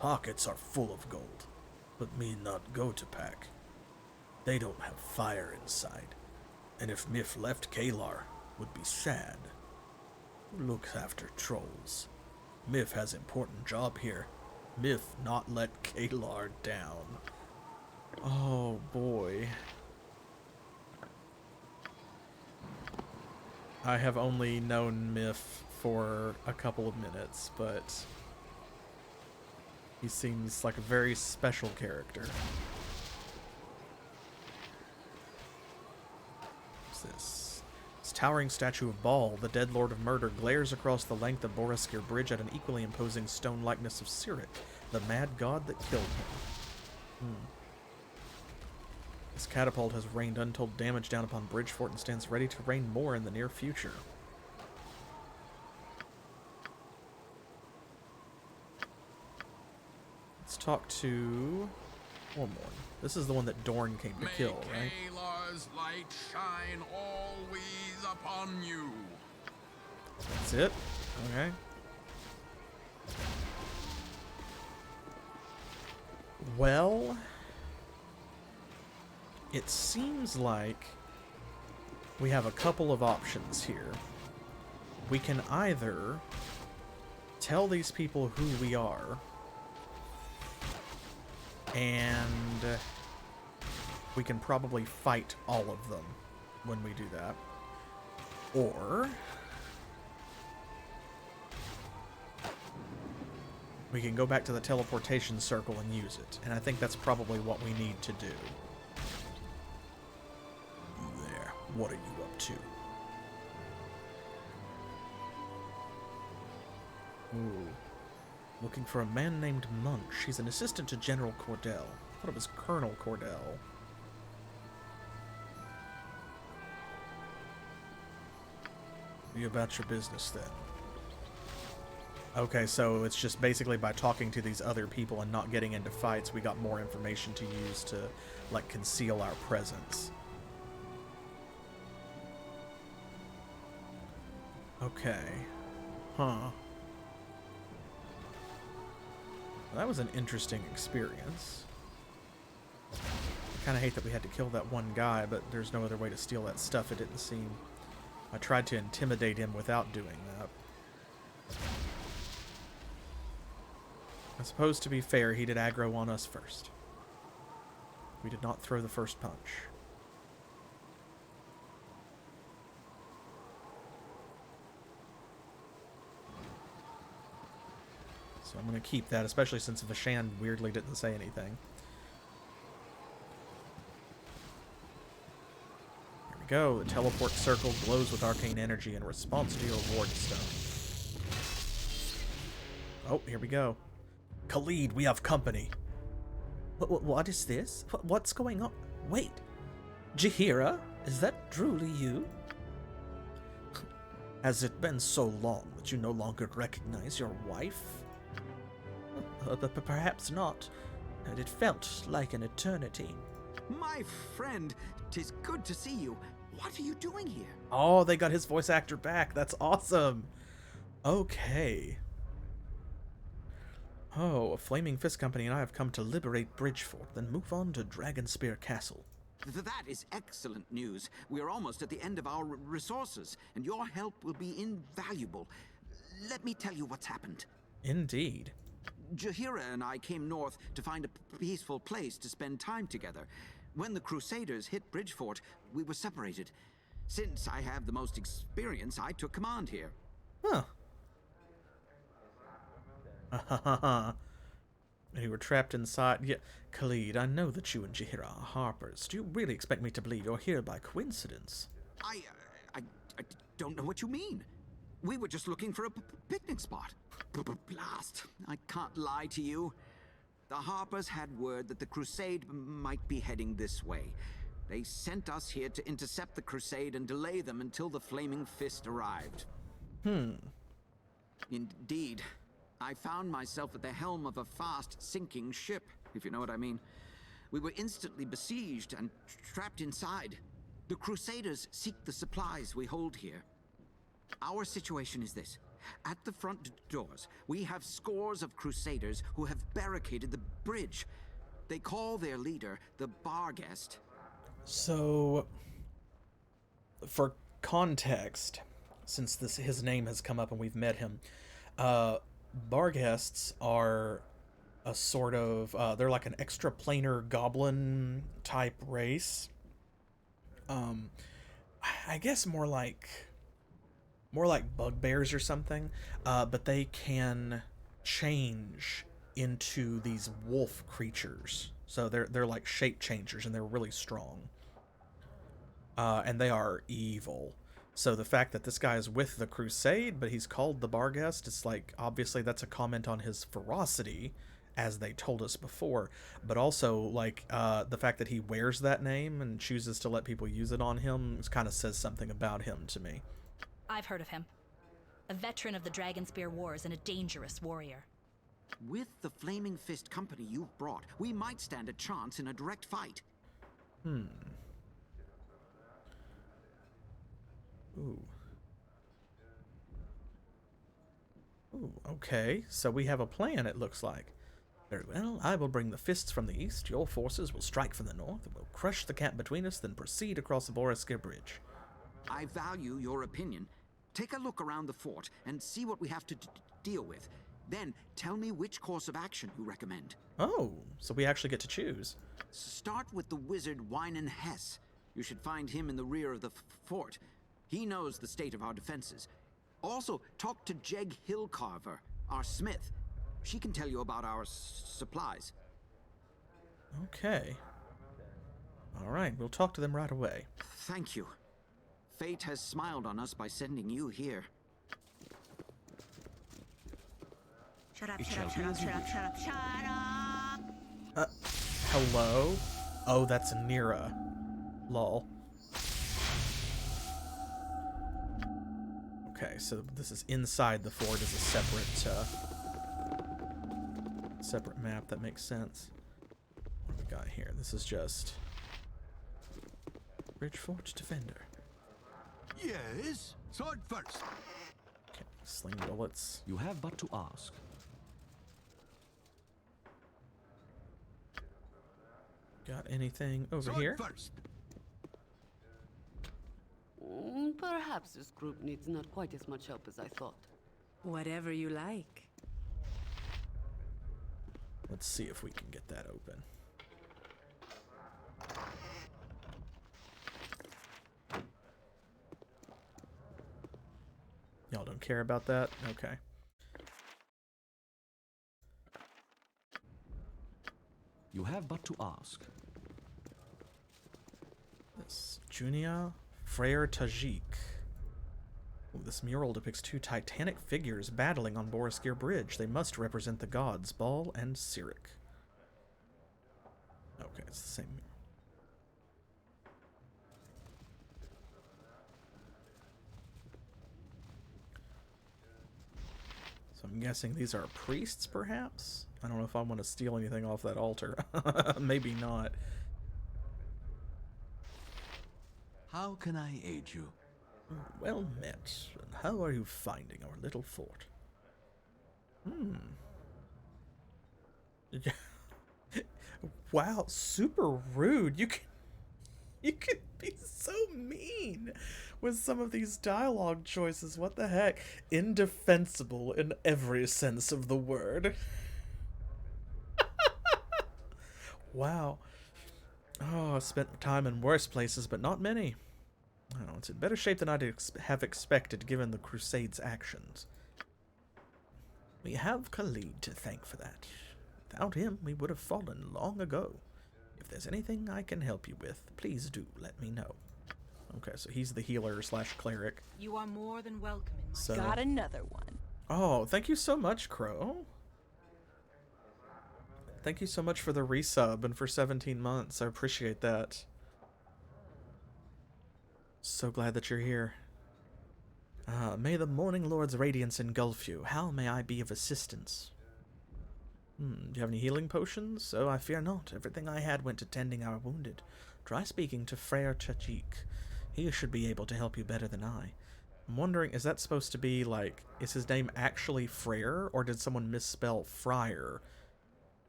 Pockets are full of gold, but me not go to Pack. They don't have fire inside, and if Myth left Caelar, would be sad. Who looks after trolls? Myth has important job here. Myth not let Caelar down. Oh boy. I have only known Myth for a couple of minutes, but he seems like a very special character. What's this? This towering statue of Baal, the dead lord of murder, glares across the length of Boareskyr Bridge at an equally imposing stone likeness of Eryk, the mad god that killed him. This catapult has rained untold damage down upon Bridgefort and stands ready to rain more in the near future. Let's talk to one more. This is the one that Dorne came to kill, right? May Caelar's light shine always upon you. That's it? Okay. Well, it seems like we have a couple of options here. We can either tell these people who we are, and we can probably fight all of them when we do that. Or we can go back to the teleportation circle and use it. And I think that's probably what we need to do. There, what are you up to? Ooh. Looking for a man named Munch. He's an assistant to General Cordell. I thought it was Colonel Cordell. Be about your business then. Okay, so it's just basically by talking to these other people and not getting into fights, we got more information to use to, like, conceal our presence. Okay. Huh. Well, that was an interesting experience. I kind of hate that we had to kill that one guy, but there's no other way to steal that stuff, it didn't seem. I tried to intimidate him without doing that. I suppose, to be fair, he did aggro on us first. We did not throw the first punch. So I'm going to keep that, especially since Vishan weirdly didn't say anything. Here we go. The teleport circle glows with arcane energy in response to your ward stone. Oh, here we go. Khalid, we have company. What is this? What's going on? Wait. Jaheira? Is that truly you? Has it been so long that you no longer recognize your wife? Perhaps not. It felt like an eternity. My friend, 'tis good to see you. What are you doing here? Oh, they got his voice actor back. That's awesome. Okay. Oh, a Flaming Fist Company and I have come to liberate Bridgefort, then move on to Dragonspear Castle. That is excellent news. We are almost at the end of our resources, and your help will be invaluable. Let me tell you what's happened. Indeed. Jaheira and I came north to find a peaceful place to spend time together. When the Crusaders hit Bridgefort, we were separated. Since I have the most experience, I took command here. Huh. You were trapped inside. Yeah, Khalid, I know that you and Jaheira are harpers. Do you really expect me to believe you're here by coincidence? I don't know what you mean. We were just looking for a picnic spot. Blast. I can't lie to you. The Harpers had word that the crusade might be heading this way. They sent us here to intercept the crusade and delay them until the Flaming Fist arrived. Indeed. I found myself at the helm of a fast-sinking ship, if you know what I mean. We were instantly besieged and trapped inside. The Crusaders seek the supplies we hold here. Our situation is this. At the front doors, we have scores of Crusaders who have barricaded the bridge. They call their leader the Barghest. So, for context, since his name has come up and we've met him, Barghests are a sort of, they're like an extraplanar goblin type race. I guess more like bugbears or something, but they can change into these wolf creatures. So they're like shape changers, and they're really strong. And they are evil. So the fact that this guy is with the Crusade, but he's called the Barghest, it's like, obviously that's a comment on his ferocity, as they told us before, but also, like, the fact that he wears that name and chooses to let people use it on him kind of says something about him to me. I've heard of him. A veteran of the Dragonspear Wars and a dangerous warrior. With the Flaming Fist company you've brought, we might stand a chance in a direct fight. Ooh, okay. So we have a plan, it looks like. Very well. I will bring the fists from the east. Your forces will strike from the north, and will crush the camp between us, then proceed across the Boareskyr bridge. I value your opinion. Take a look around the fort and see what we have to deal with. Then tell me which course of action you recommend. Oh, so we actually get to choose. Start with the wizard Wynan Hess. You should find him in the rear of the fort. He knows the state of our defenses. Also, talk to Jeg Hillcarver, our smith. She can tell you about our supplies. Okay. All right, we'll talk to them right away. Thank you. Fate has smiled on us by sending you here. Shut up, shut up, shut up, shut up, shut up, shut up! Hello? Oh, that's Nira. Lol. Okay, so this is inside the fort as a separate map. That makes sense. What do we got here? This is just Bridgefort Defender. Yes, sword first. Okay, sling bullets. You have but to ask. Got anything over Sword here? First. Perhaps this group needs not quite as much help as I thought. Whatever you like. Let's see if we can get that open. Y'all don't care about that? Okay. You have but to ask. This Junia Frere Tajik. Ooh, this mural depicts two titanic figures battling on Boareskyr Bridge. They must represent the gods, Baal and Eryk. Okay, it's the same mural. So I'm guessing these are priests, perhaps? I don't know if I want to steal anything off that altar. Maybe not. How can I aid you? Well met. And how are you finding our little fort? Wow, super rude. You can be so mean with some of these dialogue choices. What the heck? Indefensible in every sense of the word. Wow. Oh, I spent time in worse places, but not many. I don't know, it's in better shape than I'd have expected given the Crusade's actions. We have Khalid to thank for that. Without him, we would have fallen long ago. If there's anything I can help you with, please do let me know. Okay, so he's the healer slash cleric. You are more than welcome in my... So... Got another one. Oh, thank you so much, Crow. Thank you so much for the resub and for 17 months. I appreciate that. So glad that you're here. May the Morning Lord's radiance engulf you. How may I be of assistance? Do you have any healing potions? Oh, I fear not. Everything I had went to tending our wounded. Try speaking to Frere Chachik. He should be able to help you better than I. I'm wondering, is that supposed to be, like, is his name actually Frere, or did someone misspell Friar?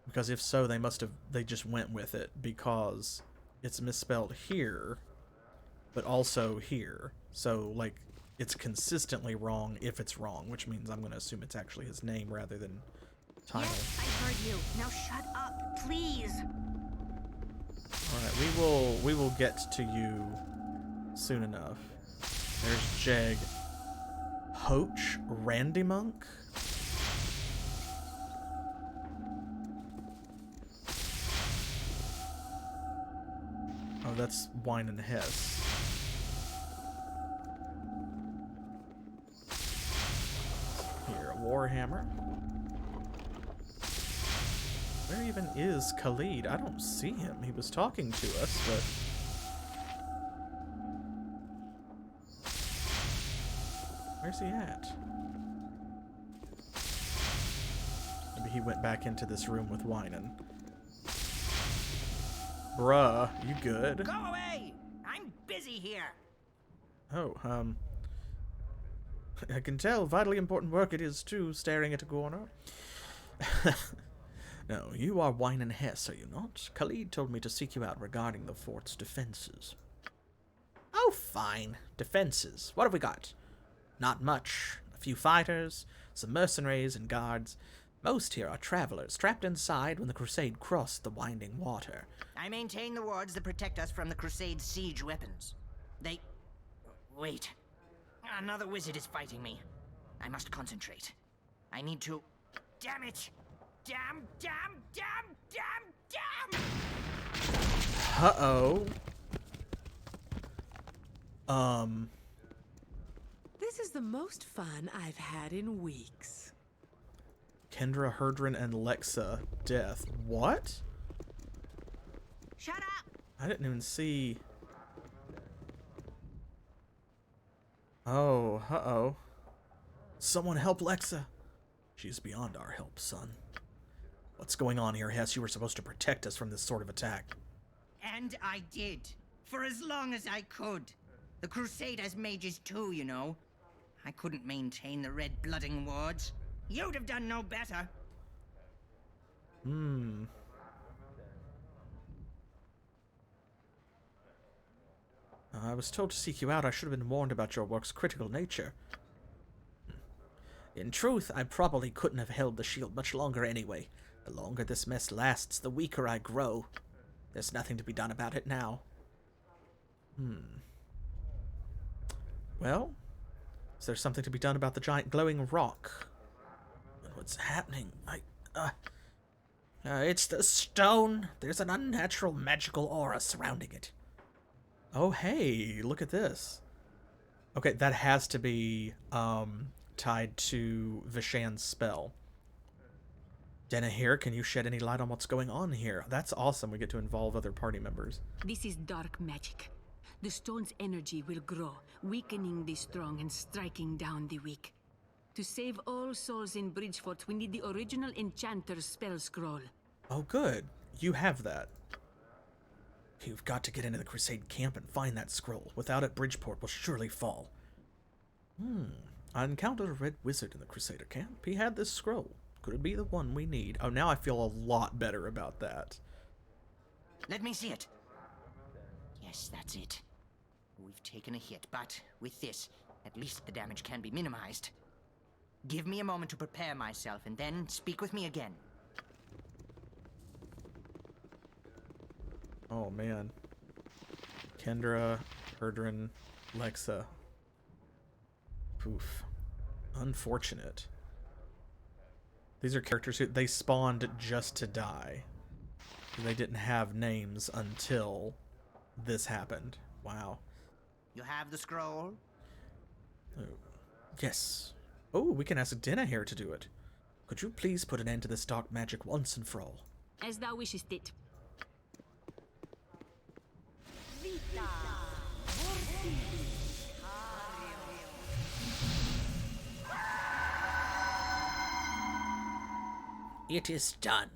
Because if so, they just went with it, because it's misspelled here, but also here. So, like, it's consistently wrong if it's wrong, which means I'm going to assume it's actually his name rather than title. Yes, I heard you. Now shut up, please. Alright, we will get to you soon enough. There's Jeg. Hoach Randy Monk? Oh, that's Wine and Hess. Here, a Warhammer. Where even is Khalid? I don't see him. He was talking to us, but... Where's he at? Maybe he went back into this room with Wynan. Bruh, you good? Go away! I'm busy here. Oh, I can tell vitally important work it is, too, staring at a corner. No, you are Wynan Hess, are you not? Khalid told me to seek you out regarding the fort's defenses. Oh, fine. Defenses. What have we got? Not much. A few fighters, some mercenaries and guards. Most here are travelers, trapped inside when the Crusade crossed the winding water. I maintain the wards that protect us from the Crusade's siege weapons. They... Wait. Another wizard is fighting me. I must concentrate. I need to... Damn it! Damn! Uh-oh. This is the most fun I've had in weeks. Kendra, Herdrin, and Lexa death. What? Shut up! I didn't even see... Oh, uh-oh. Someone help Lexa. She's beyond our help, son. What's going on here, Hess? You were supposed to protect us from this sort of attack. And I did. For as long as I could. The Crusade has mages too, you know. I couldn't maintain the red blooding wards. You'd have done no better. I was told to seek you out. I should have been warned about your work's critical nature. In truth, I probably couldn't have held the shield much longer anyway. The longer this mess lasts, the weaker I grow. There's nothing to be done about it now. Well, is there something to be done about the giant glowing rock? What's happening? It's the stone. There's an unnatural magical aura surrounding it. Oh, hey, look at this. Okay, that has to be tied to Vishan's spell. Denna here, can you shed any light on what's going on here? That's awesome. We get to involve other party members. This is dark magic. The stone's energy will grow, weakening the strong and striking down the weak. To save all souls in Bridgefort, we need the original Enchanter's spell scroll. Oh, good. You have that. You've got to get into the Crusade camp and find that scroll. Without it, Bridgeport will surely fall. I encountered a red wizard in the Crusader camp. He had this scroll. Could it be the one we need? Oh, now I feel a lot better about that. Let me see it. Yes, that's it. We've taken a hit, but with this, at least the damage can be minimized. Give me a moment to prepare myself, and then speak with me again. Oh, man. Kendra, Herdrin, Lexa. Poof. Unfortunate. These are characters who they spawned just to die. They didn't have names until this happened. Wow. You have the scroll? Oh, yes. Oh, we can ask Denna here to do it. Could you please put an end to this dark magic once and for all? As thou wishest it. It is done.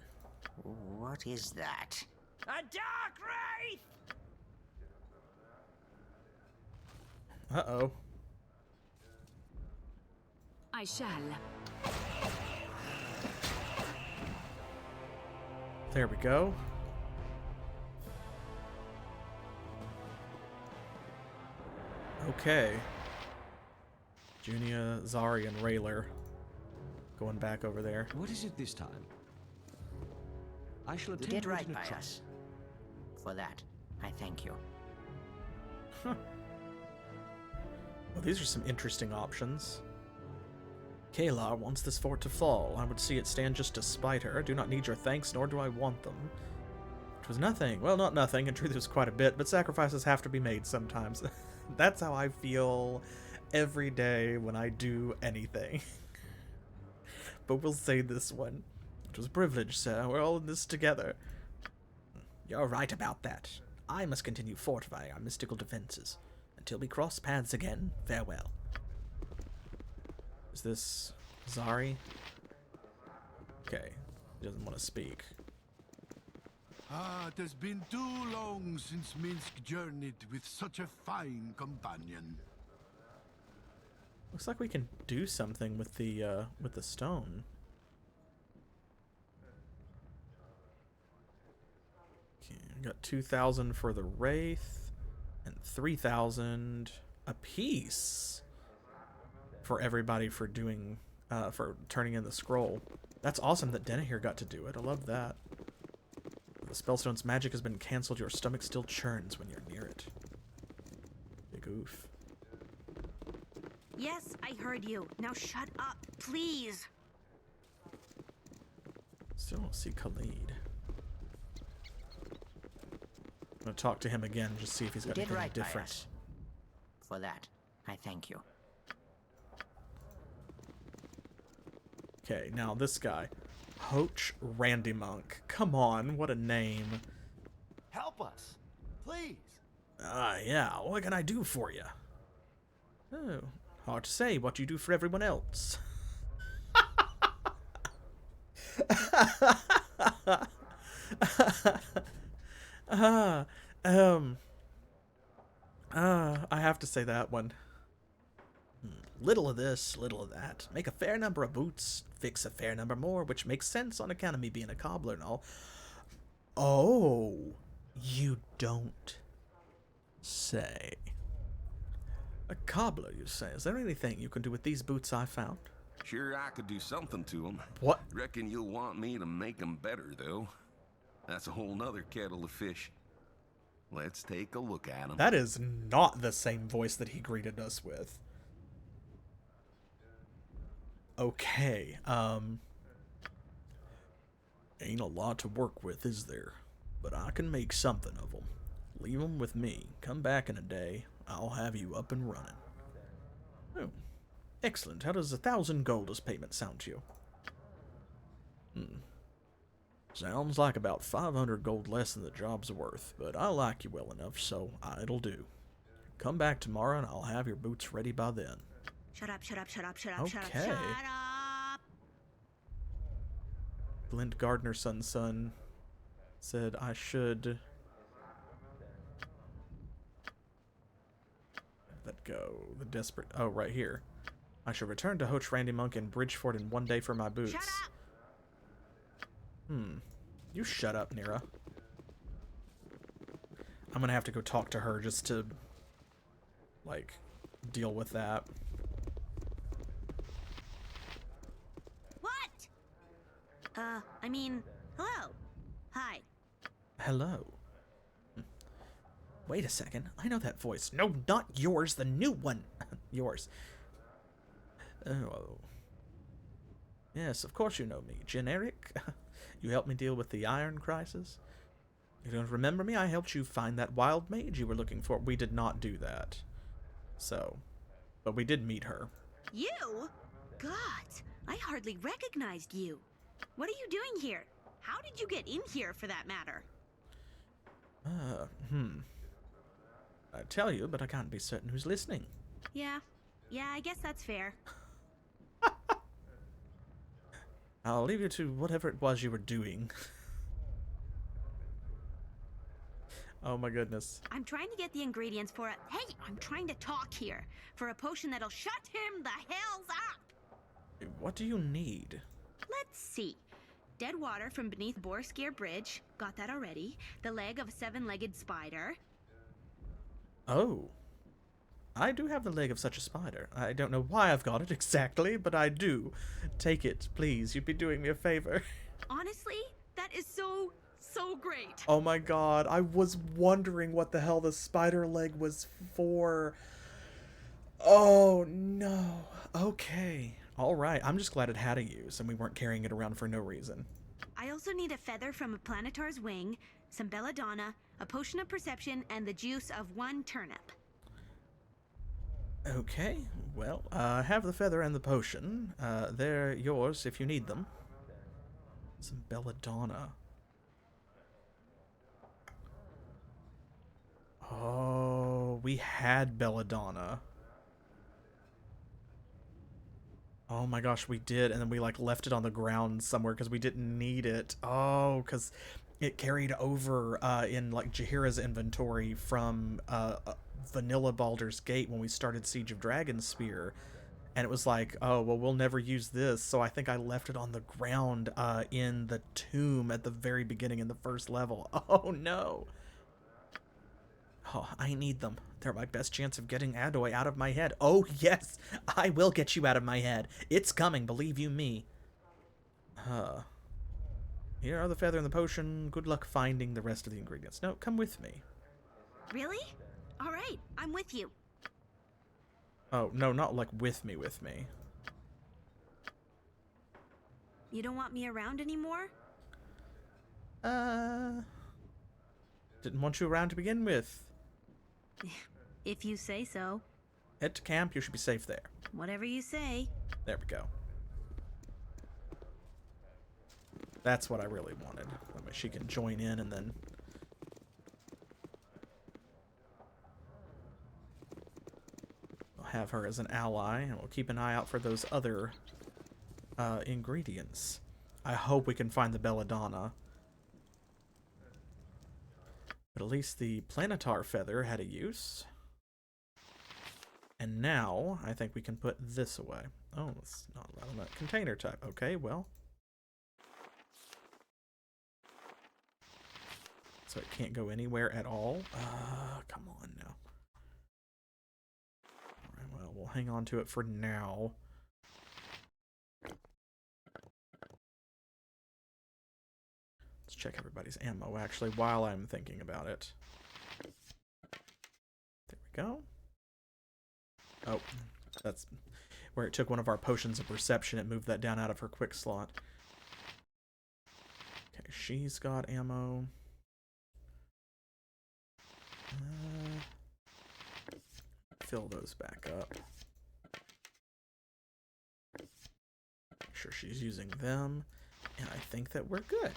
What is that? A dark wraith! Uh-oh. I shall. There we go. Okay. Junia, Zari, and Rayler going back over there. What is it this time? I shall You attend did to it right in a by trice. us. For that, I thank you. Huh. Well, these are some interesting options. Caelar wants this fort to fall. I would see it stand just to spite her. I do not need your thanks, nor do I want them. It was nothing. Well, not nothing. In truth, it was quite a bit, but sacrifices have to be made sometimes. That's how I feel every day when I do anything. But we'll say this one. It was a privilege, sir. We're all in this together. You're right about that. I must continue fortifying our mystical defenses. Until we cross paths again, farewell. Is this Zari? Okay. He doesn't want to speak. Ah, it has been too long since Minsk journeyed with such a fine companion. Looks like we can do something with the stone. Okay, we got 2,000 for the Wraith and 3,000 apiece for everybody for doing for turning in the scroll. That's awesome that Denahir got to do it. I love that. The Spellstone's magic has been cancelled. Your stomach still churns when you're near it. Big oof. Yes, I heard you. Now shut up, please. Still don't see Khalid. I'm gonna talk to him again, just see if he's got You did anything right by different. us. For that, I thank you. Okay, now this guy. Hoach Randy Monk. Come on, what a name. Help us, please. Yeah, what can I do for you? Oh, hard to say what you do for everyone else. I have to say that one. Little of this, little of that. Make a fair number of boots, fix a fair number more, which makes sense on account of me being a cobbler and all. Oh, you don't say. A cobbler, you say? Is there anything you can do with these boots I found? Sure, I could do something to them. What? Reckon you'll want me to make them better, though. That's a whole nother kettle of fish. Let's take a look at them. That is not the same voice that he greeted us with. Okay, ain't a lot to work with, is there? But I can make something of them. Leave them with me. Come back in a day. I'll have you up and running. Oh, excellent. How does 1,000 gold as payment sound to you? Sounds like about 500 gold less than the job's worth, but I like you well enough, so it'll do. Come back tomorrow and I'll have your boots ready by then. Shut up, shut up, shut up, shut up, shut up, Okay. shut up! Blint Gardner Son said I should let go. The desperate. Oh, right here. I should return to Hoach Randy Monk in Bridgefort in 1 day for my boots. Shut up! You shut up, Nira. I'm gonna have to go talk to her just to, like, deal with that. What? I mean, hello. Hi. Hello. Wait a second. I know that voice. No, not yours. The new one. Yours. Oh. Yes, of course you know me. Eryk. You helped me deal with the iron crisis. You don't remember me? I helped you find that wild mage you were looking for. We did not do that. So, but we did meet her. You? God, I hardly recognized you. What are you doing here? How did you get in here, for that matter? I'd tell you, but I can't be certain who's listening. Yeah, I guess that's fair. I'll leave you to whatever it was you were doing. Oh my goodness. I'm trying to get the ingredients for a... Hey, I'm trying to talk here. For a potion that'll shut him the hells up! What do you need? Let's see. Dead water from beneath Boareskyr Bridge. Got that already. The leg of a 7-legged spider. Oh. I do have the leg of such a spider. I don't know why I've got it exactly, but I do. Take it, please. You'd be doing me a favor. Honestly, that is so great. Oh my god, I was wondering what the hell the spider leg was for. Oh no. Okay. Alright, I'm just glad it had a use and we weren't carrying it around for no reason. I also need a feather from a planetar's wing, some belladonna, a potion of perception, and the juice of 1 turnip. Okay, well, have the feather and the potion. They're yours if you need them. Some belladonna. Oh, we had belladonna. Oh my gosh, we did, and then we like left it on the ground somewhere because we didn't need it. Oh, because it carried over in like Jaheira's inventory from vanilla Baldur's Gate when we started Siege of Dragonspear. And it was like, oh, well, we'll never use this, so I think I left it on the ground in the tomb at the very beginning in the first level. Oh no. Oh, I need them. They're my best chance of getting Adoy out of my head. Oh, yes! I will get you out of my head. It's coming, believe you me. Here are the feather and the potion. Good luck finding the rest of the ingredients. No, come with me. Really? Alright, I'm with you. Oh, no, not like with me. You don't want me around anymore? Didn't want you around to begin with. If you say so. Head to camp, you should be safe there. Whatever you say. There we go. That's what I really wanted. That way she can join in and then... We'll have her as an ally, and we'll keep an eye out for those other ingredients. I hope we can find the belladonna. But at least the planetar feather had a use. And now, I think we can put this away. Oh, it's not allowed on that container type. Okay, well. So it can't go anywhere at all? Come on now. Alright, well, we'll hang on to it for now. Let's check everybody's ammo, actually, while I'm thinking about it. There we go. Oh, that's where it took one of our potions of perception. It moved that down out of her quick slot. Okay, she's got ammo. Fill those back up. Make sure she's using them. And I think that we're good.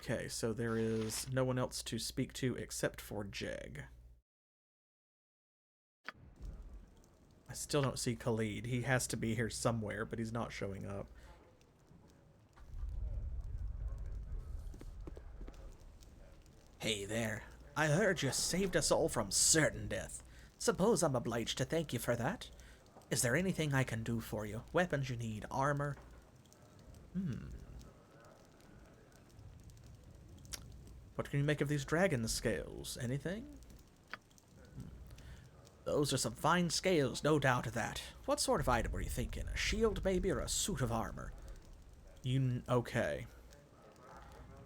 Okay, so there is no one else to speak to except for Jeg. I still don't see Khalid. He has to be here somewhere, but he's not showing up. Hey there. I heard you saved us all from certain death. Suppose I'm obliged to thank you for that. Is there anything I can do for you? Weapons you need? Armor? What can you make of these dragon scales? Anything? Those are some fine scales, no doubt of that. What sort of item were you thinking? A shield, maybe, or a suit of armor? Okay.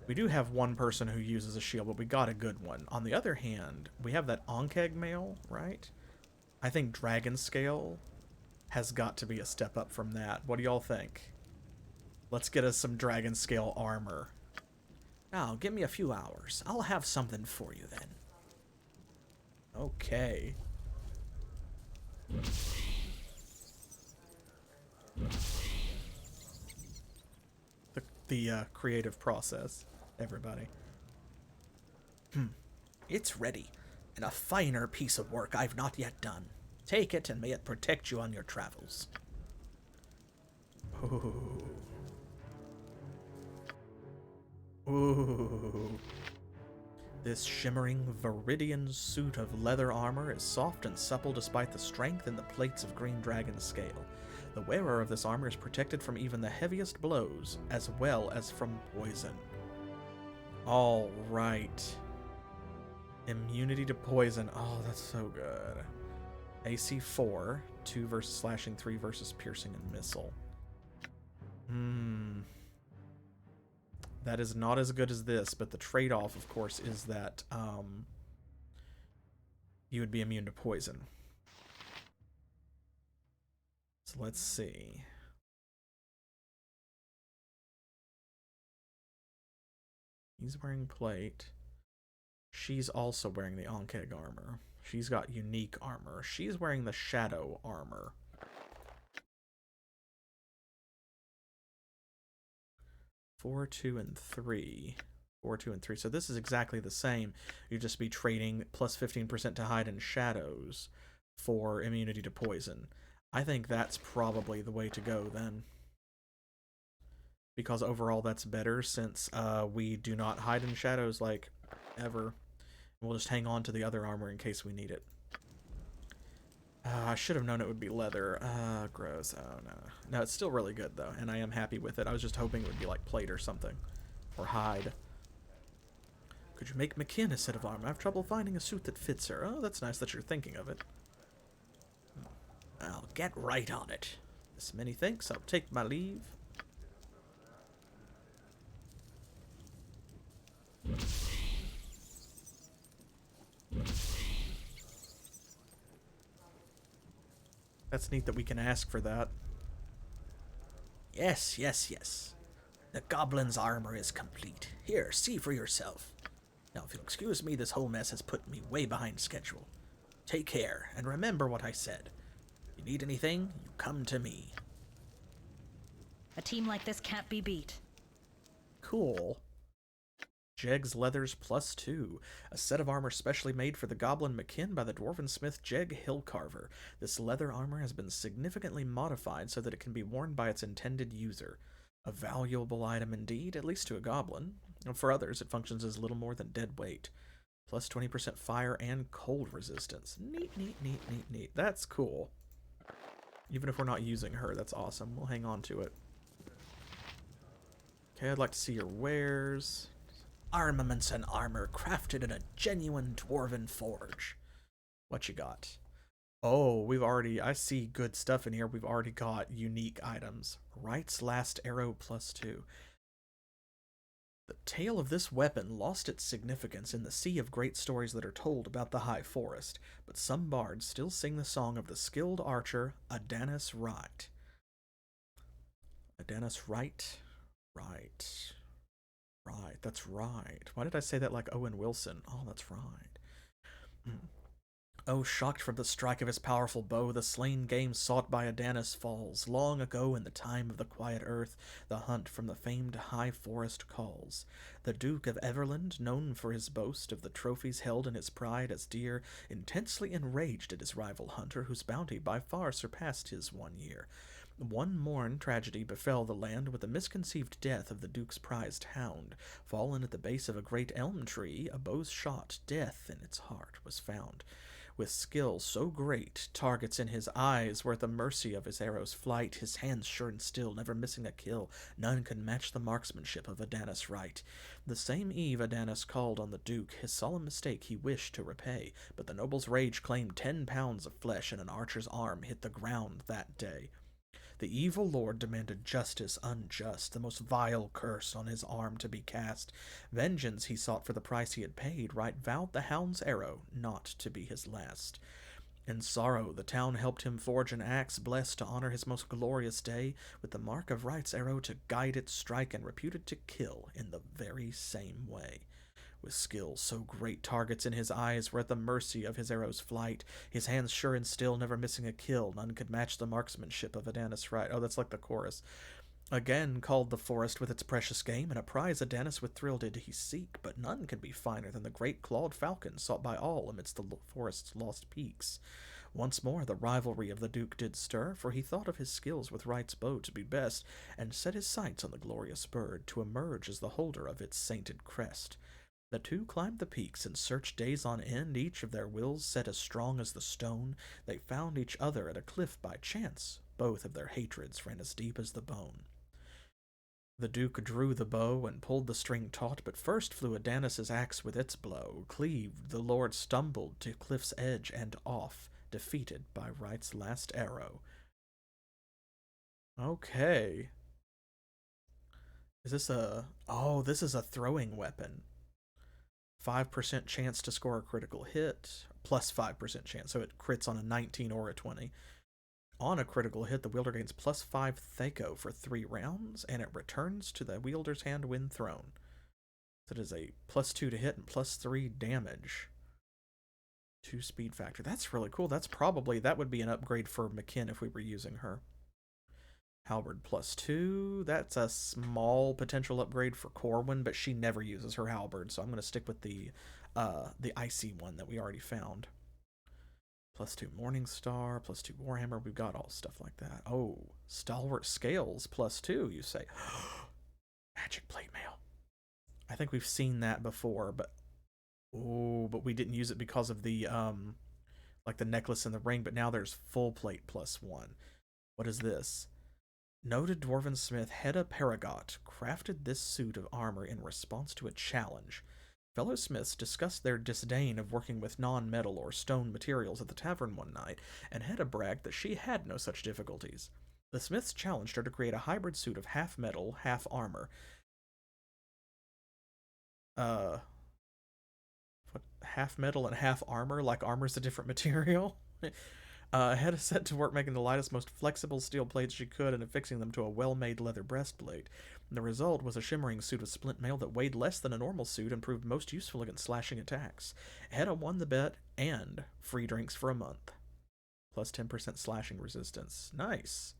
We do have one person who uses a shield, but we got a good one. On the other hand, we have that Chainmail, right? I think dragon scale has got to be a step up from that. What do y'all think? Let's get us some dragon scale armor. Now, give me a few hours. I'll have something for you then. Okay. the creative process, everybody. It's ready, and a finer piece of work I've not yet done. Take it, and may it protect you on your travels. Ooh. Ooh. This shimmering Viridian suit of leather armor is soft and supple despite the strength in the plates of green dragon scale. The wearer of this armor is protected from even the heaviest blows, as well as from poison. All right. Immunity to poison. Oh, that's so good. AC 4, 2 versus slashing, 3 versus piercing and missile. That is not as good as this, but the trade-off, of course, is that you would be immune to poison. So let's see. He's wearing plate. She's also wearing the Ankeg armor. She's got unique armor. She's wearing the shadow armor. 4, 2, and 3. 4, 2, and 3. So this is exactly the same. You'd just be trading plus 15% to hide in shadows for immunity to poison. I think that's probably the way to go then. Because overall that's better since we do not hide in shadows like ever. We'll just hang on to the other armor in case we need it. I should have known it would be leather. Gross. Oh, no. No, it's still really good, though, and I am happy with it. I was just hoping it would be like plate or something. Or hide. Could you make McKin a set of armor? I have trouble finding a suit that fits her. Oh, that's nice that you're thinking of it. I'll get right on it. This many thanks. I'll take my leave. That's neat that we can ask for that. Yes, yes, yes. The goblin's armor is complete. Here, see for yourself. Now, if you'll excuse me, this whole mess has put me way behind schedule. Take care, and remember what I said. If you need anything, you come to me. A team like this can't be beat. Cool. Jeg's Leathers +2, a set of armor specially made for the Goblin McKin by the Dwarven smith Jeg Hillcarver. This leather armor has been significantly modified so that it can be worn by its intended user. A valuable item indeed, at least to a goblin. For others, it functions as little more than dead weight. Plus 20% fire and cold resistance. Neat, neat, neat, neat, neat. That's cool. Even if we're not using her, that's awesome. We'll hang on to it. Okay, I'd like to see your wares. Armaments and armor crafted in a genuine dwarven forge. What you got? Oh, I see good stuff in here. We've already got unique items. Wright's Last Arrow +2. The tale of this weapon lost its significance in the sea of great stories that are told about the High Forest, but some bards still sing the song of the skilled archer Adanis Wright. Adanis Wright? Right. Right, that's right. Why did I say that like Owen Wilson? Oh, that's right. Oh, shocked from the strike of his powerful bow, the slain game sought by Adanis falls. Long ago, in the time of the quiet earth, the hunt from the famed high forest calls. The Duke of Everland, known for his boast of the trophies held in his pride as dear, intensely enraged at his rival hunter, whose bounty by far surpassed his 1 year. One morn tragedy befell the land with the misconceived death of the Duke's prized hound. Fallen at the base of a great elm tree, a bow's shot, death in its heart, was found. With skill so great, targets in his eyes were at the mercy of his arrow's flight, his hands sure and still, never missing a kill. None could match the marksmanship of Adanis Wright. The same eve Adanis called on the Duke, his solemn mistake he wished to repay, but the noble's rage claimed 10 pounds of flesh, and an archer's arm hit the ground that day. The evil lord demanded justice unjust, the most vile curse on his arm to be cast. Vengeance he sought for the price he had paid. Wright vowed the hound's arrow not to be his last. In sorrow the town helped him forge an axe, blessed to honor his most glorious day, with the mark of Wright's arrow to guide its strike, and reputed to kill in the very same way. With skill so great, targets in his eyes were at the mercy of his arrow's flight, his hands sure and still, never missing a kill. None could match the marksmanship of Adanis Wright. Oh, that's like the chorus. Again called the forest with its precious game, and a prize Adonis with thrill did he seek, but none could be finer than the great clawed falcon sought by all amidst the forest's lost peaks. Once more the rivalry of the Duke did stir, for he thought of his skills with Wright's bow to be best, and set his sights on the glorious bird, to emerge as the holder of its sainted crest. The two climbed the peaks and searched days on end, each of their wills set as strong as the stone. They found each other at a cliff by chance, both of their hatreds ran as deep as the bone. The Duke drew the bow and pulled the string taut, but first flew Adonis's axe with its blow. Cleaved, the lord stumbled to cliff's edge and off, defeated by Wright's last arrow. Okay. Is this a... Oh, this is a throwing weapon. 5% chance to score a critical hit, plus 5% chance, so it crits on a 19 or a 20. On a critical hit, the wielder gains plus 5 Thaco for 3 rounds, and it returns to the wielder's hand when thrown. So it is a plus 2 to hit and plus 3 damage. 2 speed factor. That's really cool. That would be an upgrade for McKin if we were using her. Halberd plus 2. That's a small potential upgrade for Corwin, but she never uses her halberd, so I'm going to stick with the icy one that we already found. Plus 2 Morningstar, plus 2 Warhammer. We've got all stuff like that. Oh, Stalwart Scales plus 2, you say. Magic plate mail. I think we've seen that before, but we didn't use it because of the like the necklace and the ring, but now there's full plate plus 1. What is this? Noted dwarven smith Hedda Paragot crafted this suit of armor in response to a challenge. Fellow smiths discussed their disdain of working with non-metal or stone materials at the tavern one night, and Hedda bragged that she had no such difficulties. The smiths challenged her to create a hybrid suit of half metal, half armor. What, half metal and half armor? Like armor's a different material? Hedda set to work making the lightest, most flexible steel plates she could and affixing them to a well-made leather breastplate. The result was a shimmering suit of splint mail that weighed less than a normal suit and proved most useful against slashing attacks. Hedda won the bet and free drinks for a month. Plus 10% slashing resistance. Nice.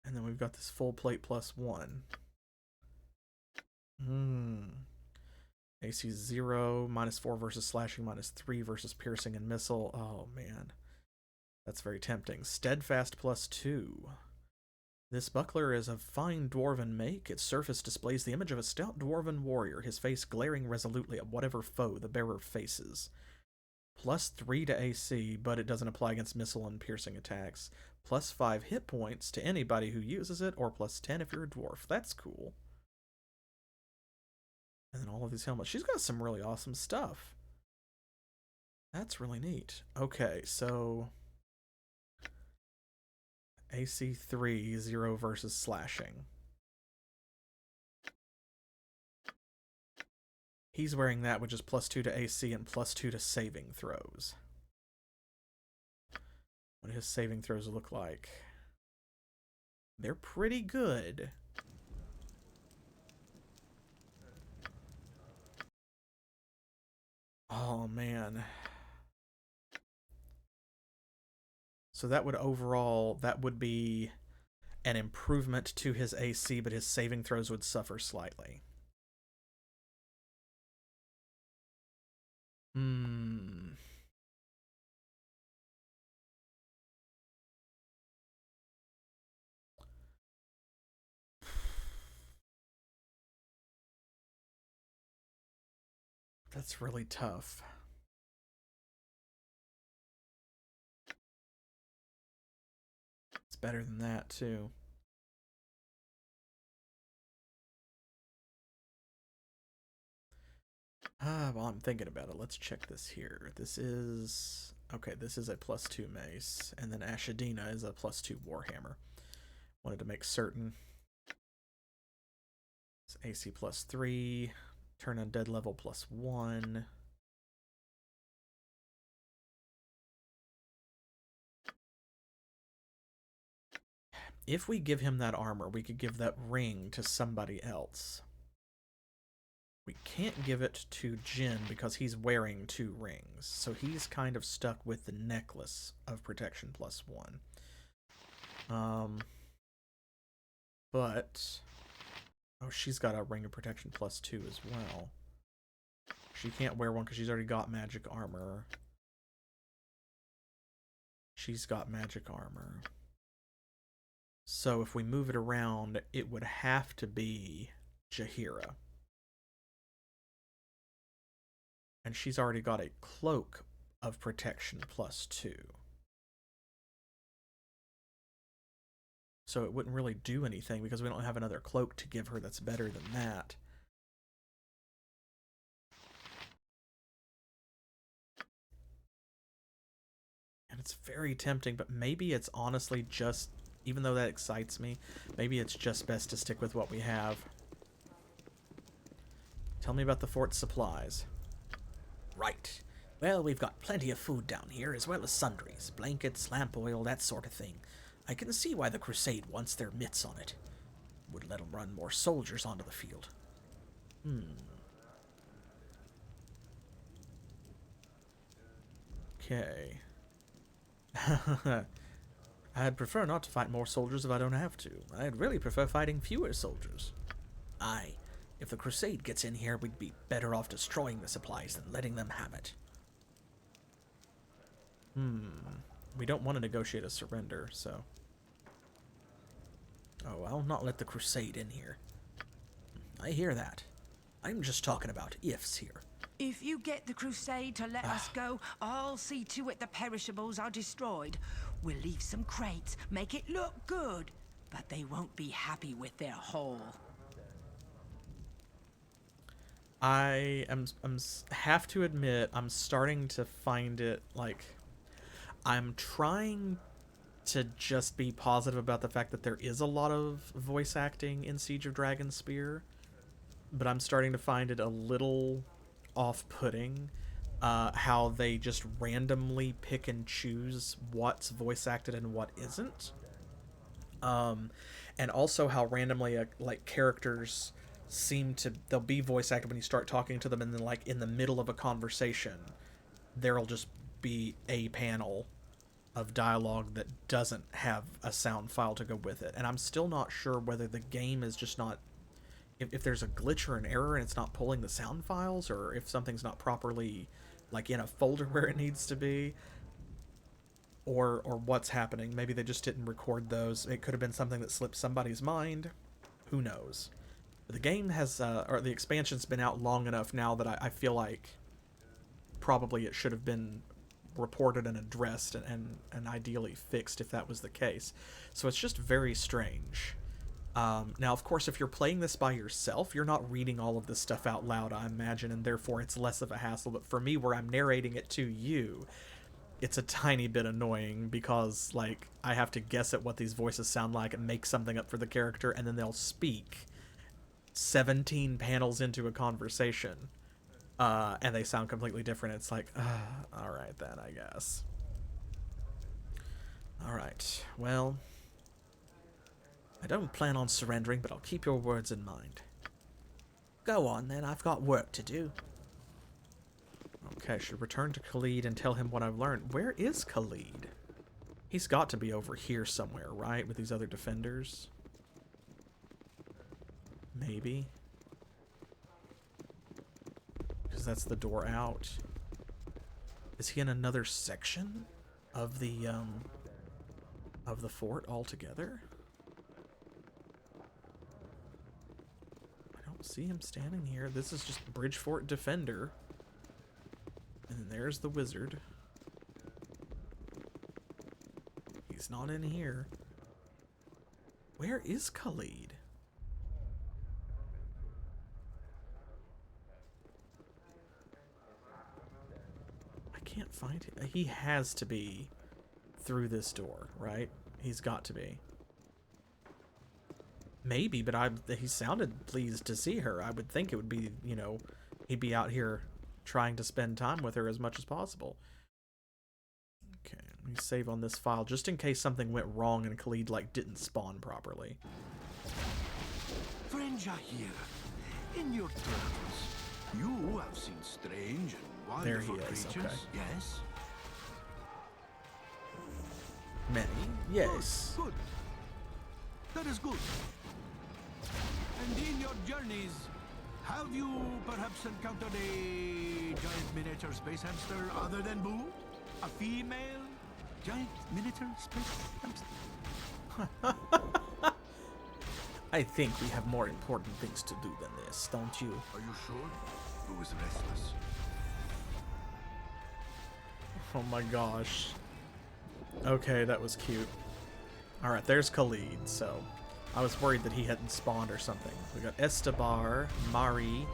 And then we've got this full plate plus 1. AC 0, -4 versus slashing, -3 versus piercing and missile. Oh, man. That's very tempting. Steadfast plus 2. This buckler is of fine dwarven make. Its surface displays the image of a stout dwarven warrior, his face glaring resolutely at whatever foe the bearer faces. Plus 3 to AC, but it doesn't apply against missile and piercing attacks. Plus 5 hit points to anybody who uses it, or plus 10 if you're a dwarf. That's cool. And then all of these helmets. She's got some really awesome stuff. That's really neat. Okay, so AC 3, 0 versus slashing. He's wearing that, which is plus 2 to AC and plus 2 to saving throws. What do his saving throws look like? They're pretty good. Oh, man. So that would be an improvement to his AC, but his saving throws would suffer slightly. That's really tough. It's better than that, too. Well, I'm thinking about it. Let's check this here. This is... Okay, this is a plus 2 mace, and then Ashadina is a plus 2 warhammer. Wanted to make certain. It's AC plus 3, turn undead level plus 1. If we give him that armor, we could give that ring to somebody else. We can't give it to Jin because he's wearing 2 rings, so he's kind of stuck with the necklace of protection plus 1. But oh, she's got a ring of protection +2 as well. She can't wear one because she's already got magic armor. She's got magic armor. So if we move it around, it would have to be Jaheira. And she's already got a cloak of protection +2. So it wouldn't really do anything because we don't have another cloak to give her that's better than that. And it's very tempting, but maybe it's honestly just, even though that excites me, maybe it's just best to stick with what we have. Tell me about the fort's supplies. Right. Well, we've got plenty of food down here, as well as sundries, blankets, lamp oil, that sort of thing. I can see why the Crusade wants their mitts on it. Would let them run more soldiers onto the field. Okay. I'd prefer not to fight more soldiers if I don't have to. I'd really prefer fighting fewer soldiers. Aye. If the Crusade gets in here, we'd be better off destroying the supplies than letting them have it. We don't want to negotiate a surrender, so... Oh, I'll not let the Crusade in here. I hear that. I'm just talking about ifs here. If you get the Crusade to let us go, I'll see to it the perishables are destroyed. We'll leave some crates, make it look good, but they won't be happy with their haul. I have to admit, I'm starting to find it, like, I'm trying to just be positive about the fact that there is a lot of voice acting in Siege of Dragonspear, but I'm starting to find it a little off-putting how they just randomly pick and choose what's voice acted and what isn't. And also how randomly, like, characters seem to, they'll be voice acted when you start talking to them, and then, like, in the middle of a conversation, there'll just be a panel of dialogue that doesn't have a sound file to go with it. And I'm still not sure whether the game is just not, if there's a glitch or an error and it's not pulling the sound files, or if something's not properly, like, in a folder where it needs to be, or what's happening. Maybe they just didn't record those. It could have been something that slipped somebody's mind. Who knows? But the game has, or the expansion's been out long enough now that I feel like probably it should have been reported and addressed and ideally fixed if that was the case. So it's just very strange. Now, of course, if you're playing this by yourself, you're not reading all of this stuff out loud, I imagine, and therefore it's less of a hassle. But for me, where I'm narrating it to you, it's a tiny bit annoying because, like, I have to guess at what these voices sound like and make something up for the character, and then they'll speak 17 panels into a conversation, and they sound completely different. It's like, alright then, I guess. Alright, well, I don't plan on surrendering, but I'll keep your words in mind. Go on then, I've got work to do. Okay, I should return to Khalid and tell him what I've learned. Where is Khalid? He's got to be over here somewhere, right? With these other defenders? Maybe. Because that's the door out. Is he in another section of the fort altogether? I don't see him standing here. This is just Bridgefort Defender. And then there's the wizard. He's not in here. Where is Khalid? I can't find him. He has to be through this door, right? He's got to be. Maybe, but he sounded pleased to see her. I would think it would be, you know, he'd be out here trying to spend time with her as much as possible. Okay, let me save on this file just in case something went wrong and Khalid, like, didn't spawn properly. Friend Jaheira, in your travels, you have seen strange and wonderful creatures, okay. yes? many, yes. Good. That is good. And in your journeys, have you perhaps encountered a giant miniature space hamster other than Boo? A female giant miniature space hamster? I think we have more important things to do than this, don't you? Are you sure? Boo is restless. Oh my gosh. Okay, that was cute. Alright, there's Khalid, so I was worried that he hadn't spawned or something. We got Estebar, Mari,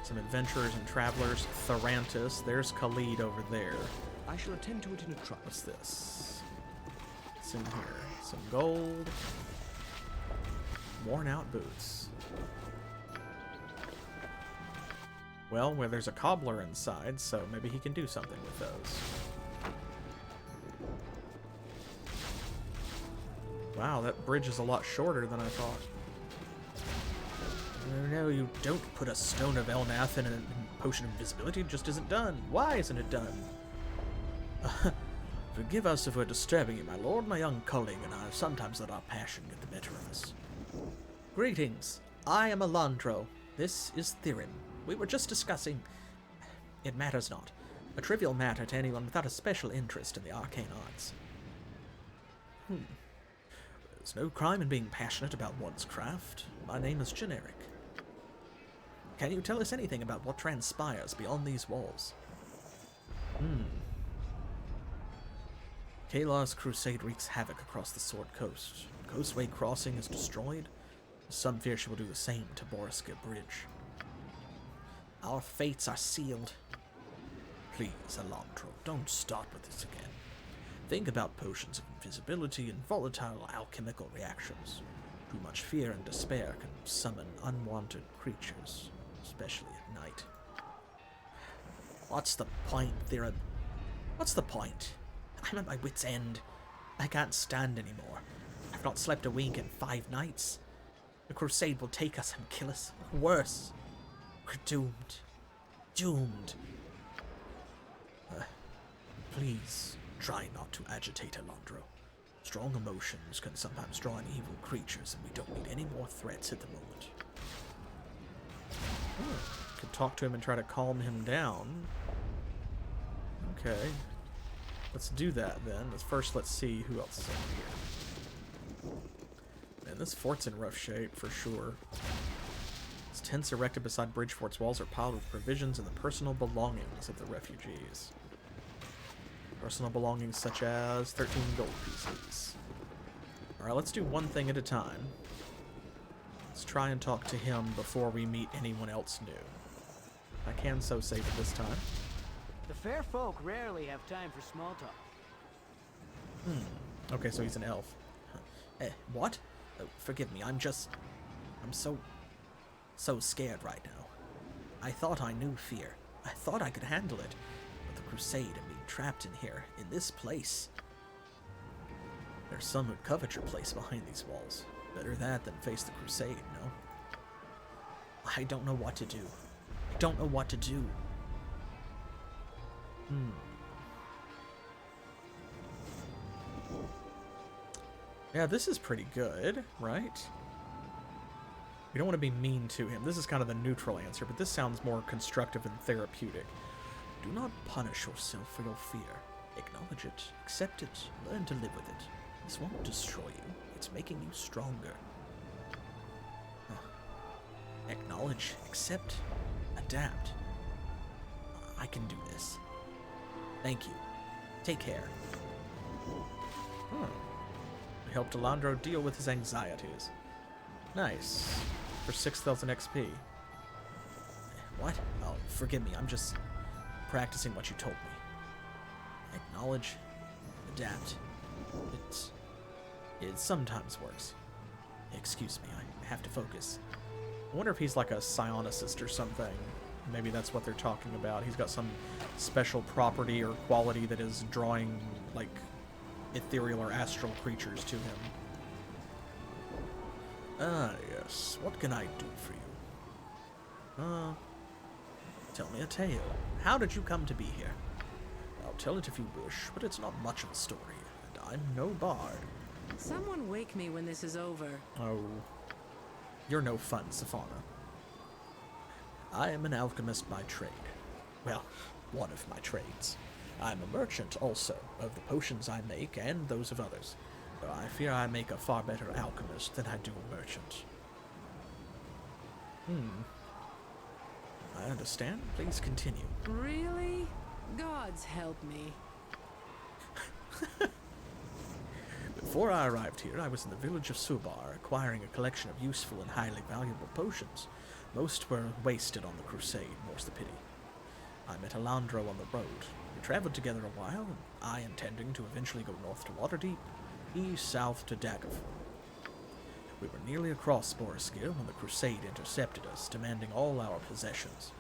some adventurers and travelers, Therantis. There's Khalid over there. I shall attend to it in a trice. What's this? What's in here? Some gold. Worn out boots. Well, there's a cobbler inside, so maybe he can do something with those. Wow, that bridge is a lot shorter than I thought. No, you don't put a stone of Elnath in a potion of invisibility. It just isn't done. Why isn't it done? Forgive us if we're disturbing you, my lord. My young colleague and I sometimes let our passion get the better of us. Greetings. I am Alandro. This is Thirin. We were just discussing... It matters not. A trivial matter to anyone without a special interest in the arcane arts. There's no crime in being passionate about one's craft. My name is Eryk. Can you tell us anything about what transpires beyond these walls? Caelar's crusade wreaks havoc across the Sword Coast. Coastway Crossing is destroyed. Some fear she will do the same to Boareskyr Bridge. Our fates are sealed. Please, Alandro, don't start with this again. Think about potions of invisibility and volatile alchemical reactions. Too much fear and despair can summon unwanted creatures, especially at night. What's the point, Thirin? What's the point? I'm at my wit's end. I can't stand anymore. I've not slept a wink in 5 nights. The crusade will take us and kill us. Worse. We're doomed. Doomed. Please, try not to agitate, Alandro. Strong emotions can sometimes draw in evil creatures, and we don't need any more threats at the moment. Could talk to him and try to calm him down. Okay. Let's do that then. First, let's see who else is over here. Man, this fort's in rough shape, for sure. Its tents erected beside Bridgefort's walls are piled with provisions and the personal belongings of the refugees. Personal belongings such as 13 gold pieces. Alright, let's do one thing at a time. Let's try and talk to him before we meet anyone else new. I can so save it this time. The fair folk rarely have time for small talk. Okay, so he's an elf. What? Oh, forgive me, I'm so scared right now. I thought I knew fear. I thought I could handle it. But the crusade and being trapped in here, in this place. There's some who'd covet your place behind these walls. Better that than face the crusade, no? I don't know what to do. I don't know what to do. Yeah, this is pretty good, right? We don't want to be mean to him. This is kind of the neutral answer, but this sounds more constructive and therapeutic. Do not punish yourself for your fear. Acknowledge it, accept it, learn to live with it. This won't destroy you. It's making you stronger. Acknowledge, accept, adapt. I can do this. Thank you. Take care. We helped Alandro deal with his anxieties. Nice. For 6,000 XP. What? Oh, forgive me. I'm just practicing what you told me. Acknowledge, adapt. It sometimes works. Excuse me, I have to focus. I wonder if he's like a psionicist or something. Maybe that's what they're talking about. He's got some special property or quality that is drawing, like, ethereal or astral creatures to him. Ah, yes. What can I do for you? Tell me a tale. How did you come to be here? I'll tell it if you wish, but it's not much of a story, and I'm no bard. Someone wake me when this is over. Oh. You're no fun, Safana. I am an alchemist by trade. Well, one of my trades. I'm a merchant also, of the potions I make and those of others. Though I fear I make a far better alchemist than I do a merchant. I understand. Please continue. Really? Gods help me. Before I arrived here, I was in the village of Subar, acquiring a collection of useful and highly valuable potions. Most were wasted on the crusade, more's the pity. I met Alandro on the road. We traveled together a while, and I intending to eventually go north to Waterdeep, he south to Daggerfall. We were nearly across Boareskyr when the crusade intercepted us, demanding all our possessions.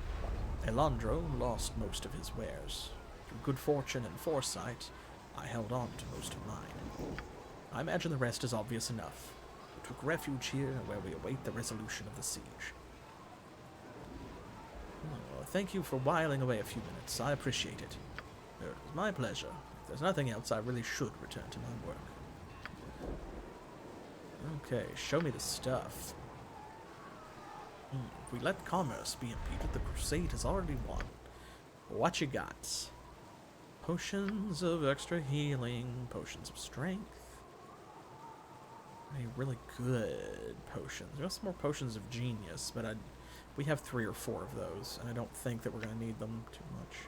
Alandro lost most of his wares. Through good fortune and foresight, I held on to most of mine. I imagine the rest is obvious enough. We took refuge here where we await the resolution of the siege. Oh, thank you for whiling away a few minutes. I appreciate it. It was my pleasure. If there's nothing else, I really should return to my work. Okay, show me the stuff. If we let commerce be impeded, the crusade has already won. What you got? Potions of extra healing, potions of strength. A really good potions. We have some more potions of genius, but we have 3 or 4 of those, and I don't think that we're going to need them too much.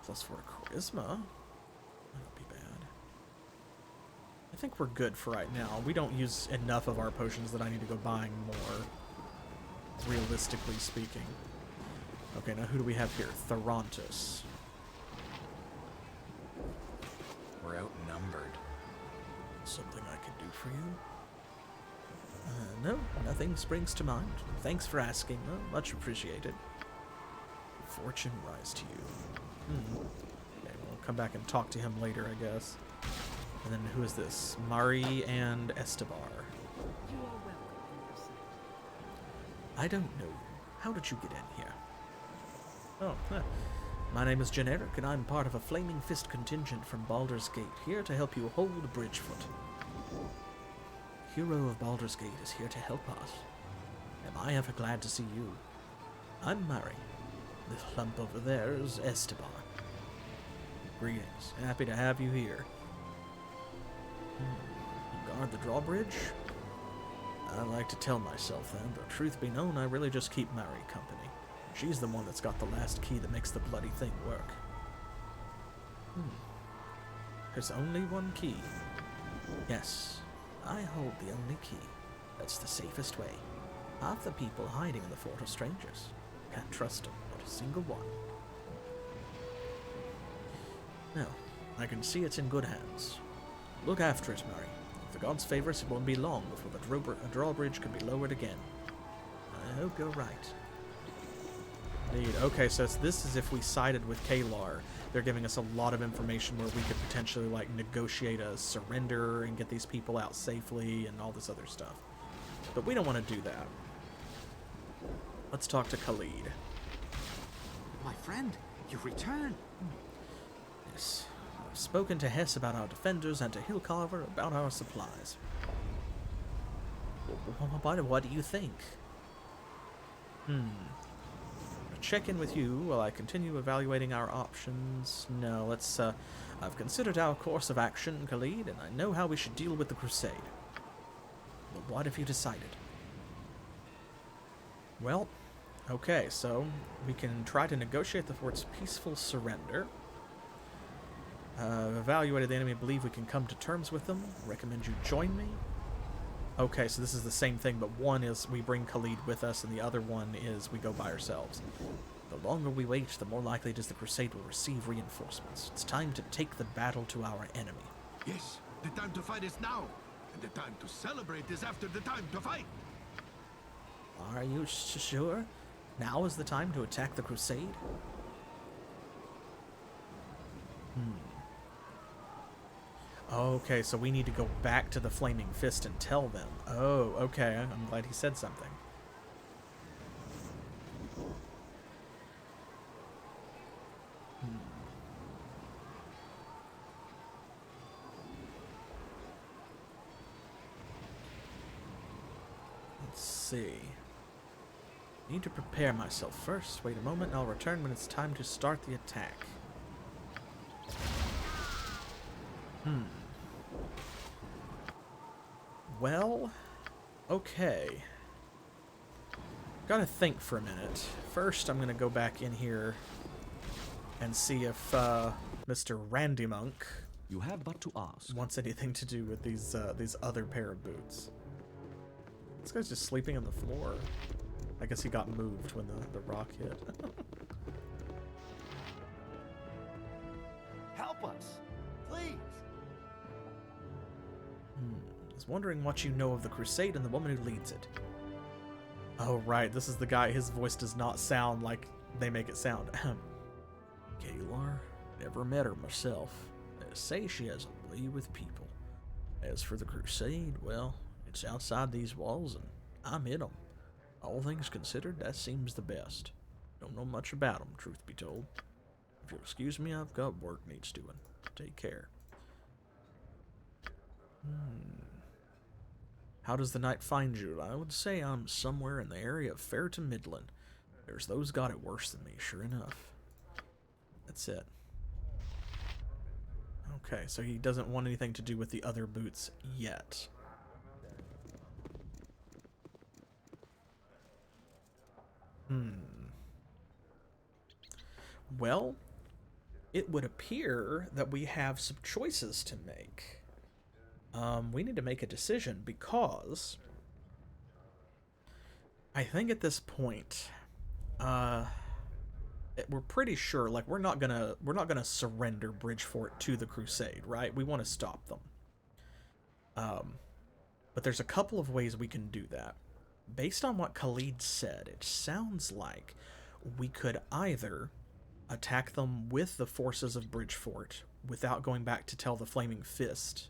+4 charisma. That'll be bad. I think we're good for right now. We don't use enough of our potions that I need to go buying more, realistically speaking. Okay, now who do we have here? Therontus. We're outnumbered. Something I can do for you? No, nothing springs to mind. Thanks for asking, though. Much appreciated. Fortune rise to you. Okay, we'll come back and talk to him later, I guess. And then who is this? Mari and Estebar. You are welcome in your sight. I don't know you. How did you get in here? Oh, my name is Eryk, and I'm part of a Flaming Fist contingent from Baldur's Gate, here to help you hold Bridgefort. Hero of Baldur's Gate is here to help us. Am I ever glad to see you? I'm Mari. This lump over there is Estebar. Greetings. Happy to have you here. You guard the drawbridge? I like to tell myself that, but truth be known, I really just keep Mari company. She's the one that's got the last key that makes the bloody thing work. There's only one key. Yes, I hold the only key. That's the safest way. Half the people hiding in the fort are strangers. Can't trust them, not a single one. Now, I can see it's in good hands. Look after it, Mari. If the gods favor us, it won't be long before the drawbridge can be lowered again. I hope you're right. Indeed. Okay, so this is if we sided with Caelar. They're giving us a lot of information where we could potentially, like, negotiate a surrender and get these people out safely and all this other stuff. But we don't want to do that. Let's talk to Khalid. My friend, you've returned. Yes. I've spoken to Hess about our defenders and to Hillcarver about our supplies. What do you think? Check in with you while I continue evaluating our options. No, let's, I've considered our course of action, Khalid, and I know how we should deal with the crusade. But what have you decided? Well, okay, so we can try to negotiate the fort's peaceful surrender. Evaluated the enemy, believe we can come to terms with them. Recommend you join me. Okay, so this is the same thing, but one is we bring Khalid with us, and the other one is we go by ourselves. The longer we wait, the more likely it is the crusade will receive reinforcements. It's time to take the battle to our enemy. Yes, the time to fight is now, and the time to celebrate is after the time to fight. Are you sure? Now is the time to attack the crusade? Okay, so we need to go back to the Flaming Fist and tell them. Oh, okay, I'm glad he said something. see. Need to prepare myself first. Wait a moment, I'll return when it's time to start the attack. Well, okay. Gotta think for a minute. First, I'm gonna go back in here and see if Mr. Randy Monk wants anything to do with these other pair of boots. This guy's just sleeping on the floor. I guess he got moved when the rock hit. Help us, please. I was wondering what you know of the crusade and the woman who leads it. Oh, right, this is the guy. His voice does not sound like they make it sound. Caelar, never met her myself. They say she has a way with people. As for the crusade, well, it's outside these walls and I'm in them. All things considered, that seems the best. Don't know much about them, truth be told. If you'll excuse me, I've got work needs doing. Take care. How does the night find you? I would say I'm somewhere in the area of Fair to Midland. There's those got it worse than me, sure enough. That's it. Okay, so he doesn't want anything to do with the other boots yet. Well, it would appear that we have some choices to make. We need to make a decision because I think at this point, we're pretty sure, like, we're not gonna surrender Bridgefort to the Crusade, right? We want to stop them. But there's a couple of ways we can do that. Based on what Khalid said, it sounds like we could either attack them with the forces of Bridgefort without going back to tell the Flaming Fist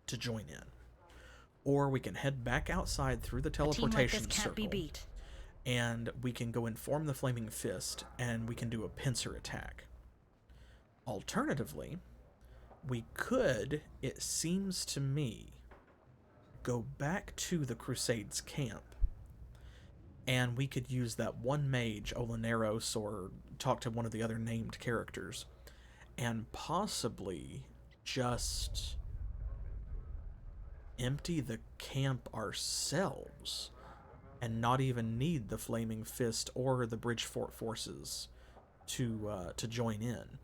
to join in, or we can head back outside through the teleportation circle, and we can go inform the Flaming Fist, and we can do a pincer attack. Alternatively, we could, it seems to me, go back to the Crusades camp, and we could use that one mage, Olaneros, or talk to one of the other named characters, and possibly just empty the camp ourselves and not even need the Flaming Fist or the Bridgefort forces to join in.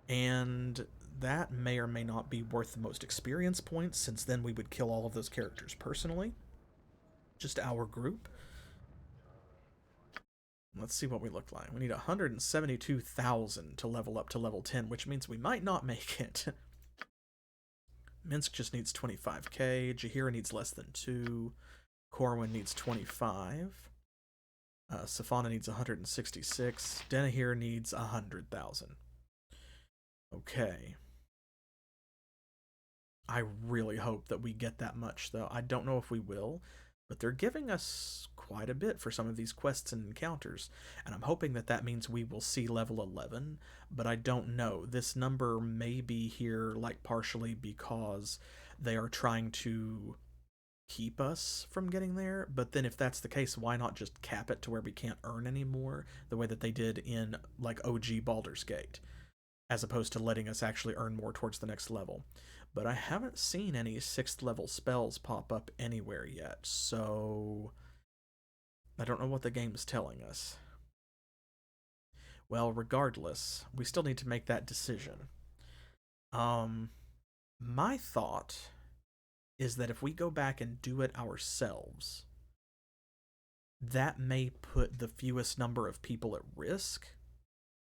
And that may or may not be worth the most experience points, since then we would kill all of those characters personally. Just our group. Let's see what we look like. We need 172,000 to level up to level 10, which means we might not make it. Minsk just needs 25k. Jaheira needs less than 2. Corwin needs 25. Safana needs 166. Denahir needs 100,000. Okay. I really hope that we get that much, though. I don't know if we will, but they're giving us quite a bit for some of these quests and encounters, and I'm hoping that that means we will see level 11, but I don't know. This number may be here, like, partially because they are trying to keep us from getting there, but then if that's the case, why not just cap it to where we can't earn any more, the way that they did in, like, OG Baldur's Gate, as opposed to letting us actually earn more towards the next level. But I haven't seen any 6th level spells pop up anywhere yet, so I don't know what the game's telling us. Well, regardless, we still need to make that decision. My thought is that if we go back and do it ourselves, that may put the fewest number of people at risk,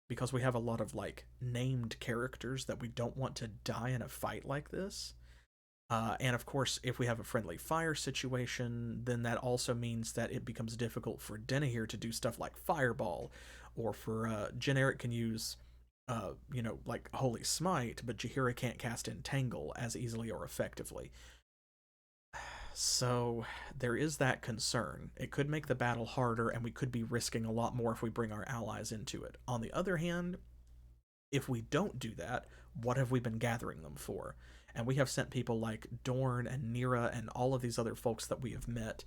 because we have a lot of, like, named characters that we don't want to die in a fight like this. And of course, if we have a friendly fire situation, then that also means that it becomes difficult for Denahir to do stuff like Fireball, or for Eryk can use, you know, like Holy Smite, but Jaheira can't cast Entangle as easily or effectively. So there is that concern. It could make the battle harder, and we could be risking a lot more if we bring our allies into it. On the other hand, if we don't do that, what have we been gathering them for? And we have sent people like Dorne and Nira and all of these other folks that we have met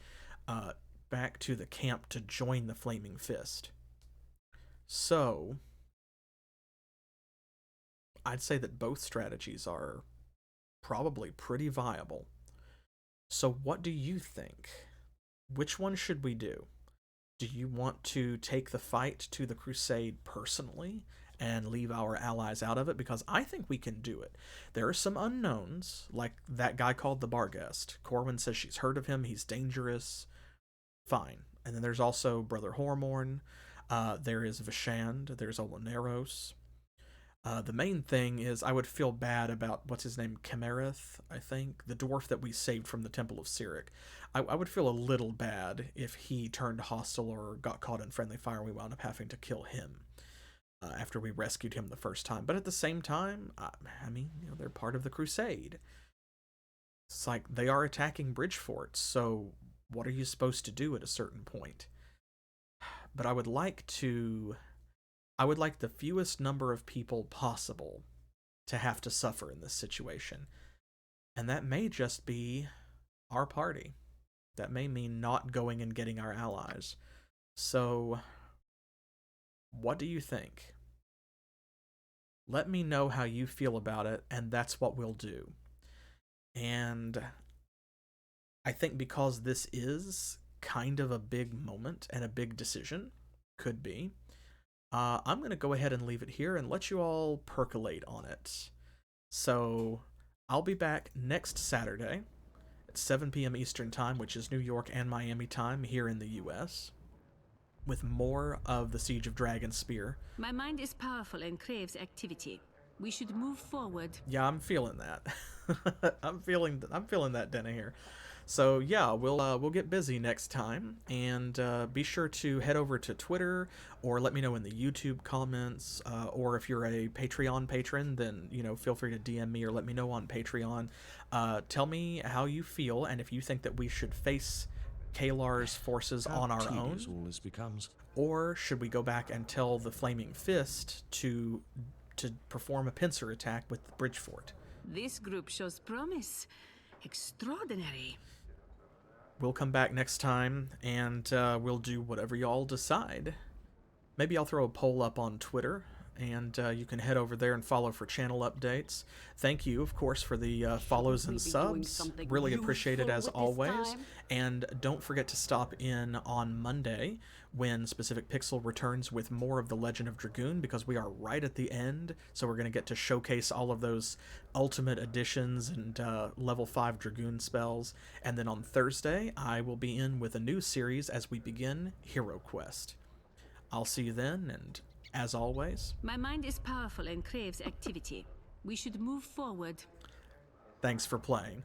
back to the camp to join the Flaming Fist. So, I'd say that both strategies are probably pretty viable. So what do you think? Which one should we do? Do you want to take the fight to the Crusade personally and leave our allies out of it? Because I think we can do it. There are some unknowns, like that guy called the Barghest. Corwin says she's heard of him. He's dangerous. Fine. And then there's also Brother Hormorn. There is Vishand. There's Olaneros. The main thing is I would feel bad about, what's his name, Kemerith, I think, the dwarf that we saved from the Temple of Cyric. I would feel a little bad if he turned hostile or got caught in friendly fire and we wound up having to kill him after we rescued him the first time. But at the same time, I mean, you know, they're part of the Crusade. It's like they are attacking Bridgefort, so what are you supposed to do at a certain point? But I would like the fewest number of people possible to have to suffer in this situation. And that may just be our party. That may mean not going and getting our allies. So, what do you think? Let me know how you feel about it, and that's what we'll do. And I think because this is kind of a big moment and a big decision, could be, I'm going to go ahead and leave it here and let you all percolate on it. So, I'll be back next Saturday at 7 p.m. Eastern Time, which is New York and Miami time here in the U.S., with more of the Siege of Dragonspear. My mind is powerful and craves activity. We should move forward. Yeah, I'm feeling that. I'm feeling that, Denna here. So yeah, we'll get busy next time, and be sure to head over to Twitter or let me know in the YouTube comments, or if you're a Patreon patron, then feel free to DM me or let me know on Patreon. Tell me how you feel and if you think that we should face Caelar's forces on our own, all this becomes. Or should we go back and tell the Flaming Fist to perform a pincer attack with Bridgefort? This group shows promise. Extraordinary. We'll come back next time, and we'll do whatever y'all decide. Maybe I'll throw a poll up on Twitter, and you can head over there and follow for channel updates. Thank you, of course, for the follows and subs. Really appreciate it as always. And don't forget to stop in on Monday when Specific Pixel returns with more of The Legend of Dragoon, because we are right at the end, so we're going to get to showcase all of those ultimate editions and level 5 Dragoon spells. And then on Thursday, I will be in with a new series as we begin Hero Quest. I'll see you then, and as always, my mind is powerful and craves activity. We should move forward. Thanks for playing.